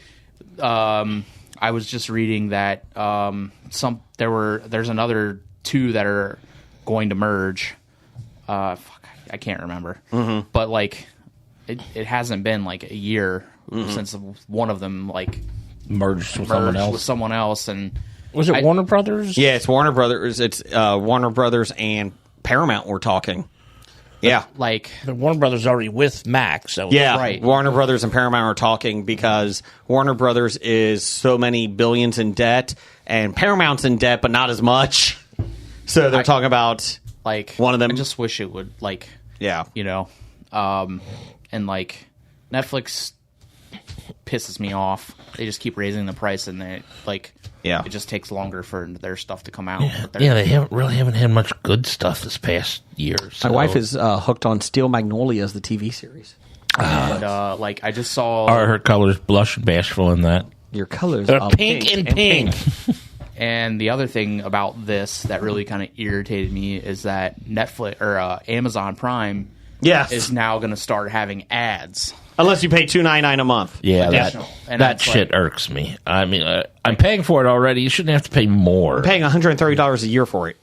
I was just reading that there's another 2 that are going to merge. I can't remember. But like it hasn't been like a year since one of them like merged with someone else. And was it Warner Brothers? Yeah, it's Warner Brothers. It's Warner Brothers and Paramount we're talking. Yeah, like the Warner Brothers already with Max. So yeah, right. Warner Brothers and Paramount are talking because Warner Brothers is so many billions in debt, and Paramount's in debt, but not as much. So they're talking about like one of them. I just wish it would like and like Netflix pisses me off. They just keep raising the price, and they like. Yeah. It just takes longer for their stuff to come out. Yeah, they haven't had much good stuff this past year. So. My wife is hooked on Steel Magnolias, the TV series. And like I just saw Are her colors blush and bashful in that? Your colors They're are pink and pink. And the other thing about this that really kind of irritated me is that Netflix or Amazon Prime is now going to start having ads. Unless you pay $2.99 a month. Yeah, that shit irks me. I mean, I'm paying for it already. You shouldn't have to pay more. I'm paying $130 a year for it.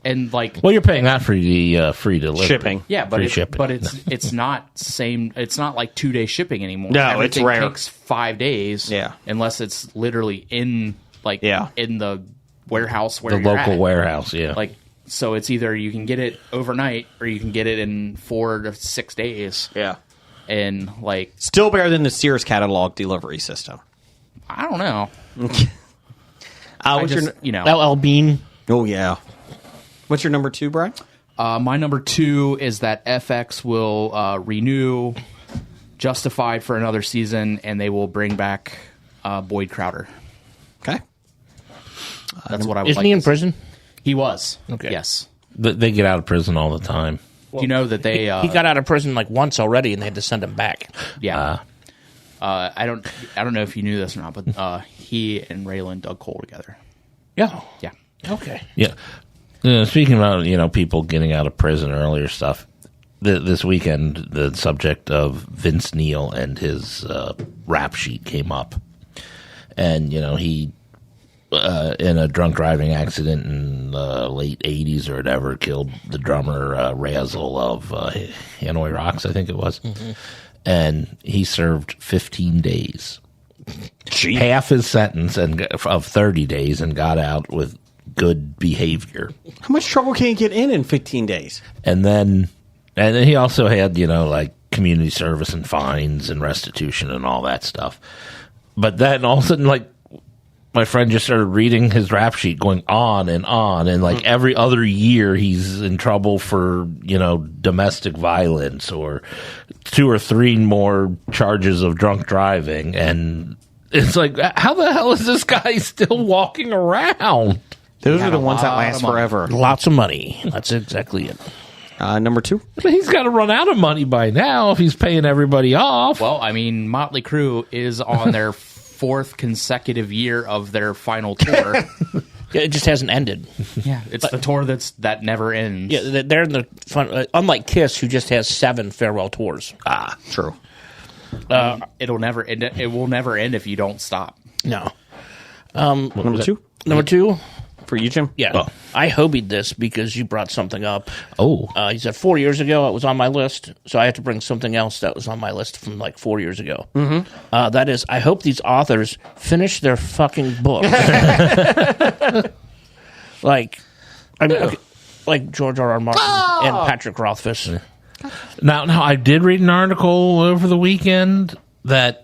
And well, you're paying that for the free delivery, shipping. Yeah, but shipping. it's not same. It's not like 2-day shipping anymore. No, everything it's rare. takes 5 days. Yeah, unless it's literally in in the warehouse where the you're local at. warehouse. Yeah, so it's either you can get it overnight or you can get it in 4 to 6 days. Yeah. And still better than the Sears catalog delivery system. I don't know. What's your LL Bean? Oh yeah. What's your number 2, Brian? My number 2 is that FX will renew Justified for another season, and they will bring back Boyd Crowder. Okay. That's what I would. Isn't he in prison? He was. Okay. Yes. They get out of prison all the time. Do you know that they... he got out of prison once already, and they had to send him back. Yeah. I don't know if you knew this or not, but he and Raylan dug coal together. Yeah. Yeah. Okay. Yeah. Speaking about people getting out of prison earlier stuff, this weekend the subject of Vince Neil and his rap sheet came up, and he in a drunk driving accident in the late 80s or whatever killed the drummer Razzle of Hanoi Rocks, I think it was, and he served 15 days, half his sentence of 30 days, and got out with good behavior. How much trouble can you get in 15 days? And then he also had, community service and fines and restitution and all that stuff. But then all of a sudden, my friend just started reading his rap sheet going on, and every other year he's in trouble for, domestic violence or 2 or 3 more charges of drunk driving. And it's how the hell is this guy still walking around? Those are the ones that last forever. Lots of money. That's exactly it. Number 2? He's got to run out of money by now if he's paying everybody off. Well, I mean, Motley Crue is on their 4th consecutive year of their final tour. Yeah, it just hasn't ended. Yeah, it's the tour that never ends. Yeah, they're in the fun. Unlike Kiss, who just has 7 farewell tours. True. It'll never end. It will never end if you don't stop. No. Number 2? Number 2? For you, Jim? Yeah. Oh. I hobied this because you brought something up. Oh. He said 4 years ago it was on my list, so I have to bring something else that was on my list from 4 years ago. Mm-hmm. That is, I hope these authors finish their fucking book. Like George R. R. Martin and Patrick Rothfuss. Now, I did read an article over the weekend that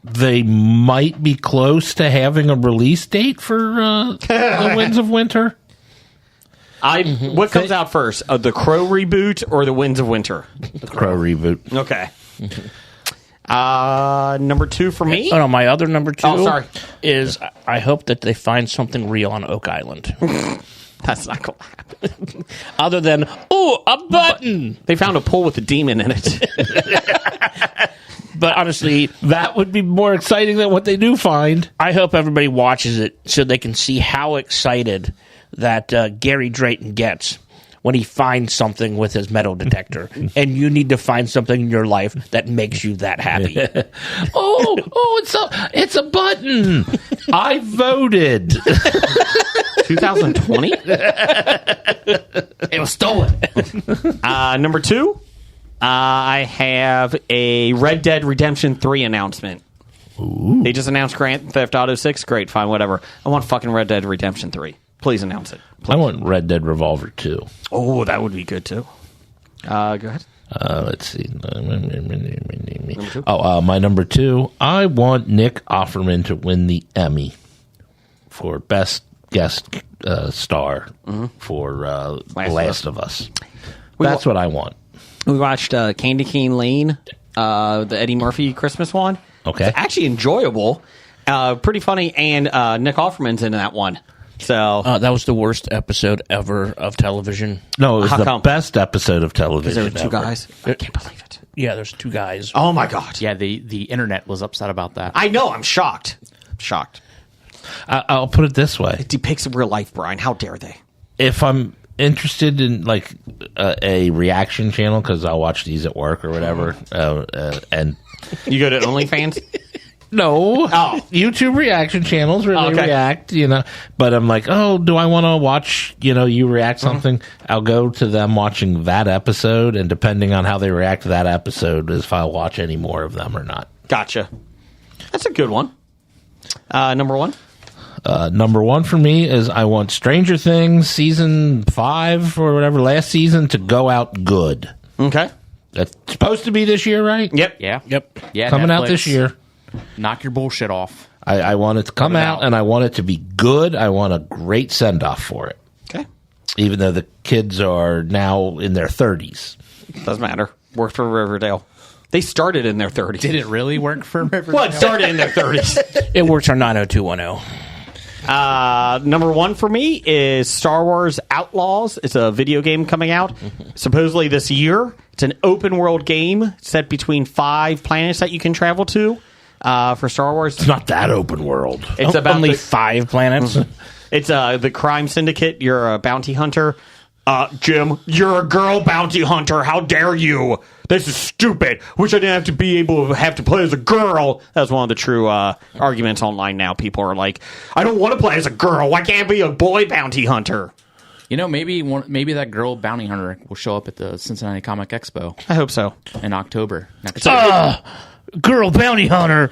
they might be close to having a release date for The Winds of Winter. What comes out first? The Crow reboot or The Winds of Winter? The Crow reboot. Okay. Number 2 for me? Oh, no, my other number 2 is I hope that they find something real on Oak Island. That's not going to happen. Other than, a button! They found a pool with a demon in it. But honestly, that would be more exciting than what they do find. I hope everybody watches it so they can see how excited that Gary Drayton gets when he finds something with his metal detector. And you need to find something in your life that makes you that happy. It's a button. I voted. 2020? It was stolen. Number 2? I have a Red Dead Redemption 3 announcement. Ooh. They just announced Grand Theft Auto 6. Great, fine, whatever. I want fucking Red Dead Redemption 3. Please announce it. Please. I want Red Dead Revolver 2. Oh, that would be good, too. Go ahead. Let's see. My number 2. I want Nick Offerman to win the Emmy for Best Guest Star for Last of Us. That's what I want. We watched Candy Cane Lane, the Eddie Murphy Christmas one. Okay. It's actually enjoyable, pretty funny, and Nick Offerman's in that one. So that was the worst episode ever of television. No, it was the best episode of television. There were 2 guys. I can't believe it. Yeah, there's 2 guys. Oh my god. Yeah, the internet was upset about that. I know. I'm shocked. I'll put it this way. It depicts real life, Brian. How dare they? If I'm interested in like a reaction channel, because I'll watch these at work or whatever, and You go to OnlyFans? no, YouTube reaction channels where they react, But I'm like, do I want to watch, you react something? I'll go to them watching that episode, and depending on how they react to that episode is if I'll watch any more of them or not. Gotcha. That's a good one. Number one? Number one for me is I want Stranger Things season 5 or whatever, last season, to go out good. Okay. That's supposed to be this year, right? Yep. Yeah. Yep. Yeah. Coming out Netflix, this year. Knock your bullshit off. I want it to come out, and I want it to be good. I want a great send-off for it. Okay. Even though the kids are now in their 30s. Doesn't matter. Worked for Riverdale. They started in their 30s. Did it really work for Riverdale? Well, it started in their 30s. It works on 90210. Number one for me is Star Wars Outlaws. It's a video game coming out supposedly this year. It's an open world game set between 5 planets that you can travel to for Star Wars. It's not that open world. It's about only 5 planets. It's the crime syndicate. You're a bounty hunter. Jim, you're a girl bounty hunter. How dare you? This is stupid. Wish I didn't have to play as a girl. That's one of the true arguments online now. People are like, I don't want to play as a girl. Why can't I be a boy bounty hunter? Maybe that girl bounty hunter will show up at the Cincinnati Comic Expo. I hope so. In October next year. Girl bounty hunter.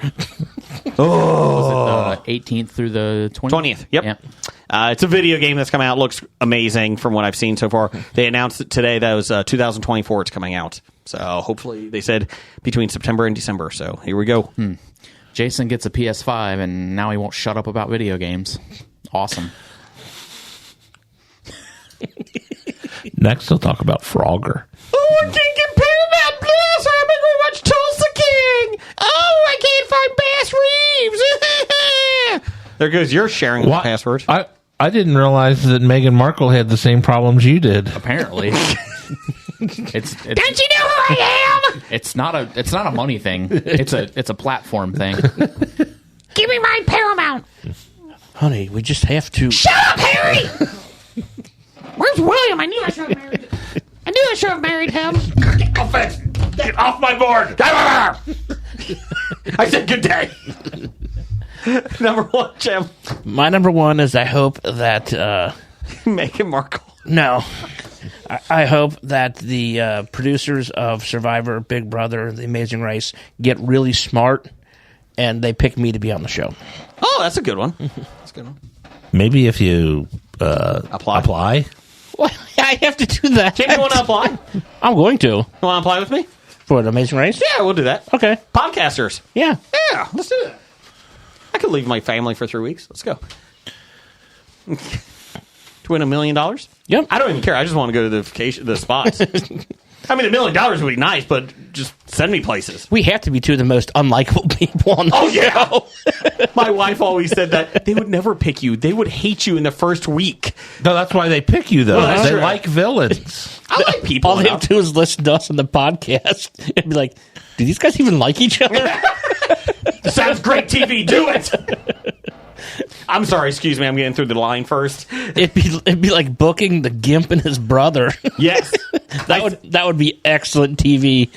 Was it the 18th through the 20th? 20th, yep. It's a video game that's coming out. Looks amazing from what I've seen so far. They announced it today that it was 2024 it's coming out. So hopefully they said between September and December. So here we go. Jason gets a PS5 and now he won't shut up about video games. Awesome. Next, we'll talk about Frogger. Oh, I'm thinking Paramount Plus. I'm going to watch Tulsa King. Oh, I can't find Bass Reeves. There goes your sharing of the password. I didn't realize that Meghan Markle had the same problems you did. Apparently. It's Don't you know who I am? It's not a money thing. It's a platform thing. Give me my Paramount. Honey, we just have to... Shut up, Harry! Where's William? I knew I should have married him. Get off it! Get off my board! I said good day. Number one, Jim. My number one is I hope that... Meghan Markle. No. I hope that the producers of Survivor, Big Brother, The Amazing Race get really smart and they pick me to be on the show. Oh, that's a good one. That's a good one. Maybe if you apply. Well, I have to do that. Jim, you want to apply? I'm going to. You want to apply with me? For The Amazing Race? Yeah, we'll do that. Okay. Podcasters. Yeah. Yeah, let's do that. I could leave my family for 3 weeks. Let's go. To win $1 million? Yep. I don't even care. I just want to go to the spots. I mean, $1 million would be nice, but just send me places. We have to be two of the most unlikable people on the show. My wife always said that they would never pick you. They would hate you in the first week. No, that's why they pick you, though. Well, they true. like villains. I like people. All they have to do is listen to us on the podcast and be like, do these guys even like each other? Sounds great TV. Do it. I'm sorry. Excuse me. I'm getting through the line first. It'd be like booking the Gimp and his brother. Yes. that would be excellent TV.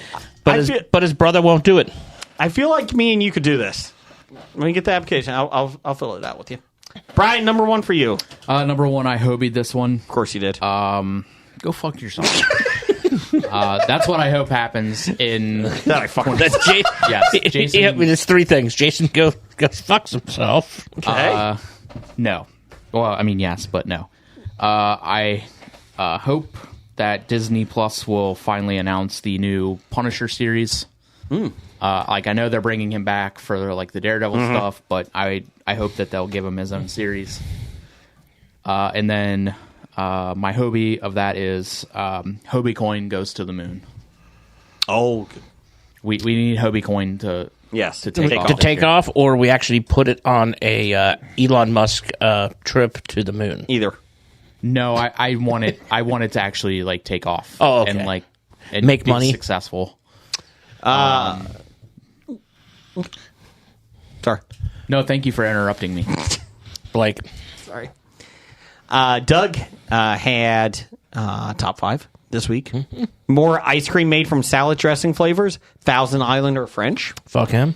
But his brother won't do it. I feel like me and you could do this. Let me get the application. I'll fill it out with you. Brian, number one for you. Number one, I hobied this one. Of course you did. Go fuck yourself. That's what I hope happens in. That's Yes, Jason. Yeah, there's 3 things. Jason goes fucks himself. Okay. No. Well, I mean, yes, but no. I hope that Disney Plus will finally announce the new Punisher series. I know they're bringing him back for like the Daredevil stuff, but I hope that they'll give him his own series. And then my hobby of that is Hobie Coin goes to the moon. Oh, we need Hobie Coin to take off, or we actually put it on a Elon Musk trip to the moon. Either. No, I want it. I want it to actually like take off. Oh, okay. and make be money, successful. Sorry. No, thank you for interrupting me. like. Sorry. Doug had top 5 this week. More ice cream made from salad dressing flavors, Thousand Island or French. Fuck him.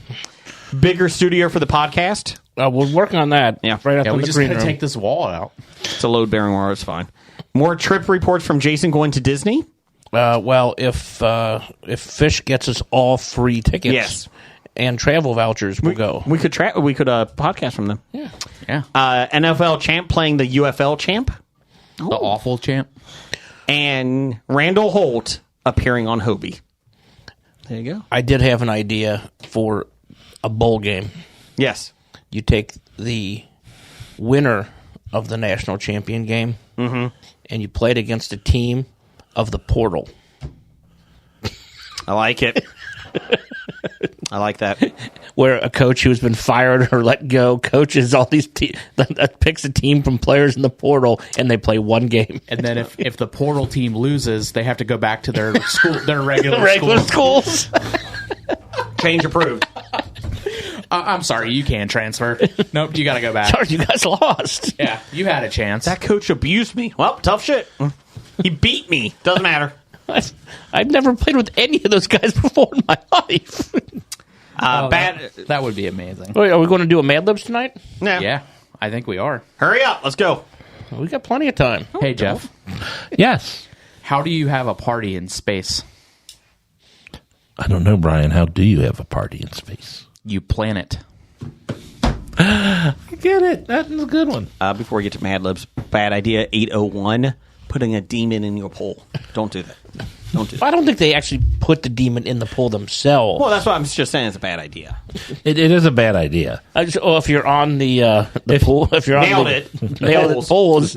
Bigger studio for the podcast. We're working on that. Yeah. Right up in we the just green gotta room. take this wall out. It's a load-bearing wall. It's fine. More trip reports from Jason going to Disney. Well, if Fish gets us all free tickets, Yes. and travel vouchers, we'll go. We could podcast from them. Yeah. NFL champ playing the UFL champ. The awful champ. And Randall Holt appearing on Hobie. There you go. I did have an idea for a bowl game. Yes. You take the winner of the national champion game, and you play it against a team of the portal. I like it. I like that. Where a coach who's been fired or let go coaches all these picks a team from players in the portal, and they play one game. And then if the portal team loses, they have to go back to their school, their regular schools. Change approved. I'm sorry, you can't transfer. Nope, you got to go back. Sorry, you guys lost. Yeah, you had a chance. That coach abused me. Well, tough shit. He beat me. Doesn't matter. I've never played with any of those guys before in my life. That would be amazing. Wait, are we going to do a Mad Libs tonight? Yeah, I think we are. Hurry up. Let's go. We got plenty of time. Hey, Jeff. Yes. How do you have a party in space? I don't know, Brian. How do you have a party in space? You plan it. I get it. That's a good one. Before we get to Mad Libs, bad idea 801, putting a demon in your pool. Don't do that. Don't do that. I don't think they actually put the demon in the pool themselves. Well, that's what I'm just saying. It's a bad idea. It is a bad idea. If you're on the pool, if you're Nailed on it. nailed it pools,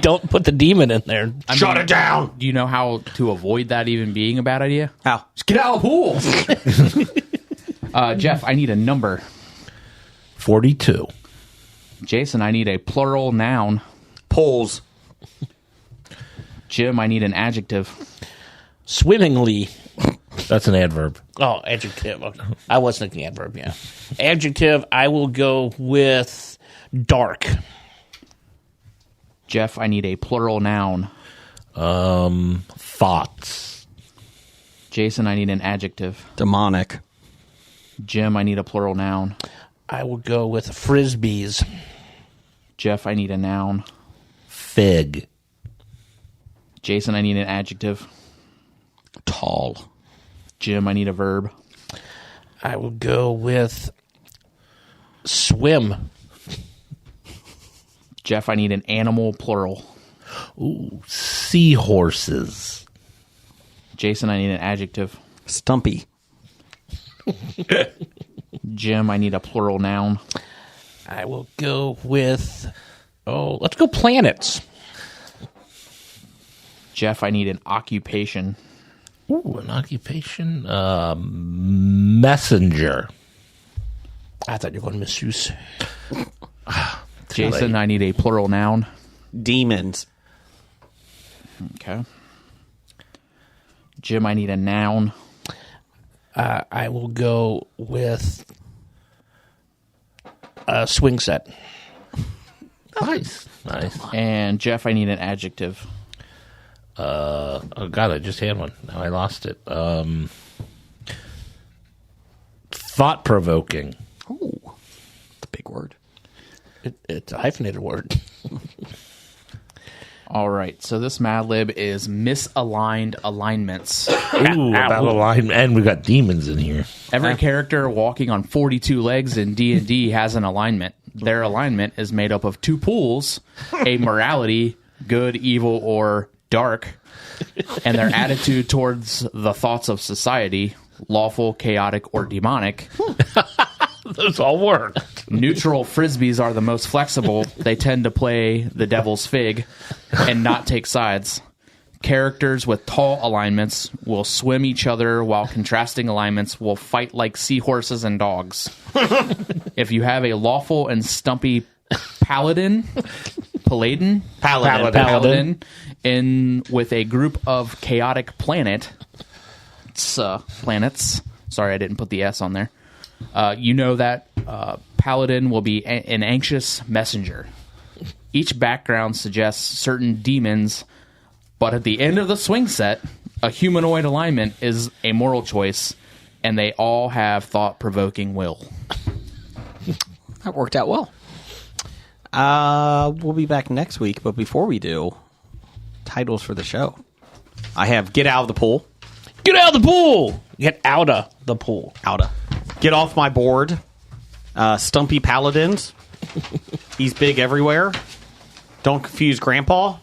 don't put the demon in there. Shut it down. Do you know how to avoid that even being a bad idea? How? Just get out of the pool. Jeff, I need a number. 42. Jason, I need a plural noun. Poles. Jim, I need an adjective. Swimmingly. That's an adverb. Oh, adjective. Okay. I was thinking adverb, yeah. Adjective, I will go with dark. Jeff, I need a plural noun. Thoughts. Jason, I need an adjective. Demonic. Jim, I need a plural noun. I will go with frisbees. Jeff, I need a noun. Fig. Jason, I need an adjective. Tall. Jim, I need a verb. I will go with swim. Jeff, I need an animal plural. Ooh, seahorses. Jason, I need an adjective. Stumpy. Jim, I need a plural noun. I will go with, let's go planets. Jeff, I need an occupation. Ooh, an occupation? Messenger. I thought you were going masseuse. Jason, I need a plural noun. Demons. Okay. Jim, I need a noun. I will go with a swing set. Nice. And Jeff, I need an adjective. Oh, God, I just had one. Now I lost it. Thought-provoking. Oh, that's a big word. It's a hyphenated word. All right, so this Mad Lib is misaligned alignments. Ooh, about alignment. And we got demons in here. Every character walking on 42 legs in D&D has an alignment. Their alignment is made up of two pools, a morality, good, evil, or dark, and their attitude towards the thoughts of society, lawful, chaotic, or demonic. Those all work. Neutral frisbees are the most flexible. They tend to play the devil's fig and not take sides. Characters with tall alignments will swim each other, while contrasting alignments will fight like seahorses and dogs. If you have a lawful and stumpy paladin in with a group of chaotic planets. Sorry, I didn't put the S on there. You know that paladin will be an anxious messenger. Each background suggests certain demons, but at the end of the swing set, a humanoid alignment is a moral choice, and they all have thought-provoking will. That worked out well. We'll be back next week, but before we do, titles for the show. I have Get Out of the Pool. Get out of the pool! Get out of the pool. Outa. Get Off My Board. Stumpy Paladins. He's Big Everywhere. Don't Confuse Grandpa.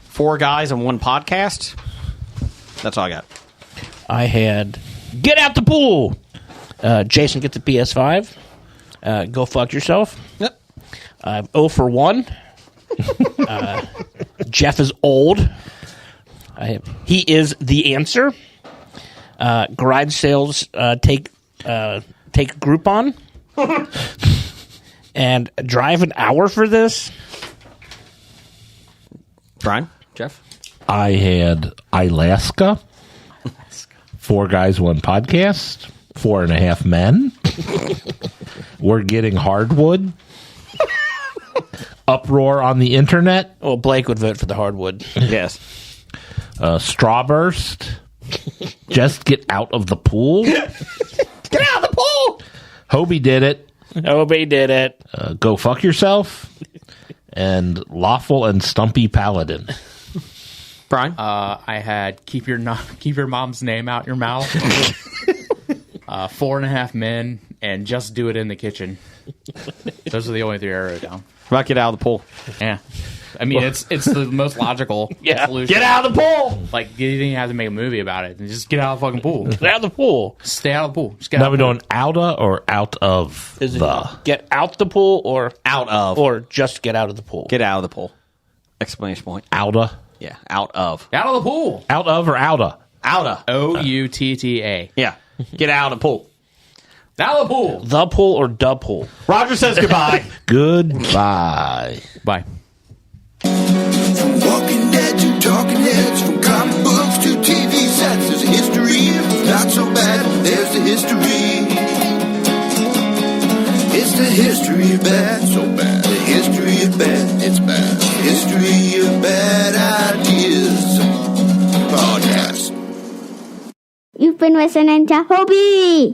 4 Guys and 1 Podcast. That's all I got. I had Get Out the Pool! Jason, get the PS5. Go fuck yourself. Yep. 0 for 1. Jeff is old. He is the answer. Garage sales take Groupon. And drive an hour for this. Brian? Jeff? I had Alaska. 4 Guys, 1 Podcast. 4.5 Men. We're Getting Hardwood. Uproar on the Internet. Well, Blake would vote for the hardwood. Yes. Strawburst. Just Get Out of the Pool. Get out of the pool! Hobie did it. Nobody did it. Go Fuck Yourself. And Lawful and Stumpy Paladin. Brian? I had Keep Your Mom's Name Out Your Mouth. 4.5 Men, and Just Do It in the Kitchen. Those are the only 3 I wrote down. About Get Out of the Pool. Yeah. I mean, it's the most logical solution. Get out of the pool! Like, you didn't even have to make a movie about it. Just get out of the fucking pool. Get out of the pool. Stay out of the pool. Just get Now out we're of the pool. doing outa or out of Is it the. get out the pool or Out of. or just get out of the pool? Get out of the pool. Exclamation point. Outa. Yeah. Out of. Out of the pool. Out of or outa? Outa. Outta. Yeah. Get out of the pool. Out of the pool. The pool or the pool? Roger says goodbye. Goodbye. Bye. From Walking Dead to Talking Heads, from comic books to TV sets, there's a history. If not so bad, there's the history. It's the history of bad, so bad. The history of bad, it's bad. History of bad ideas. Podcast. You've been listening to Hobie.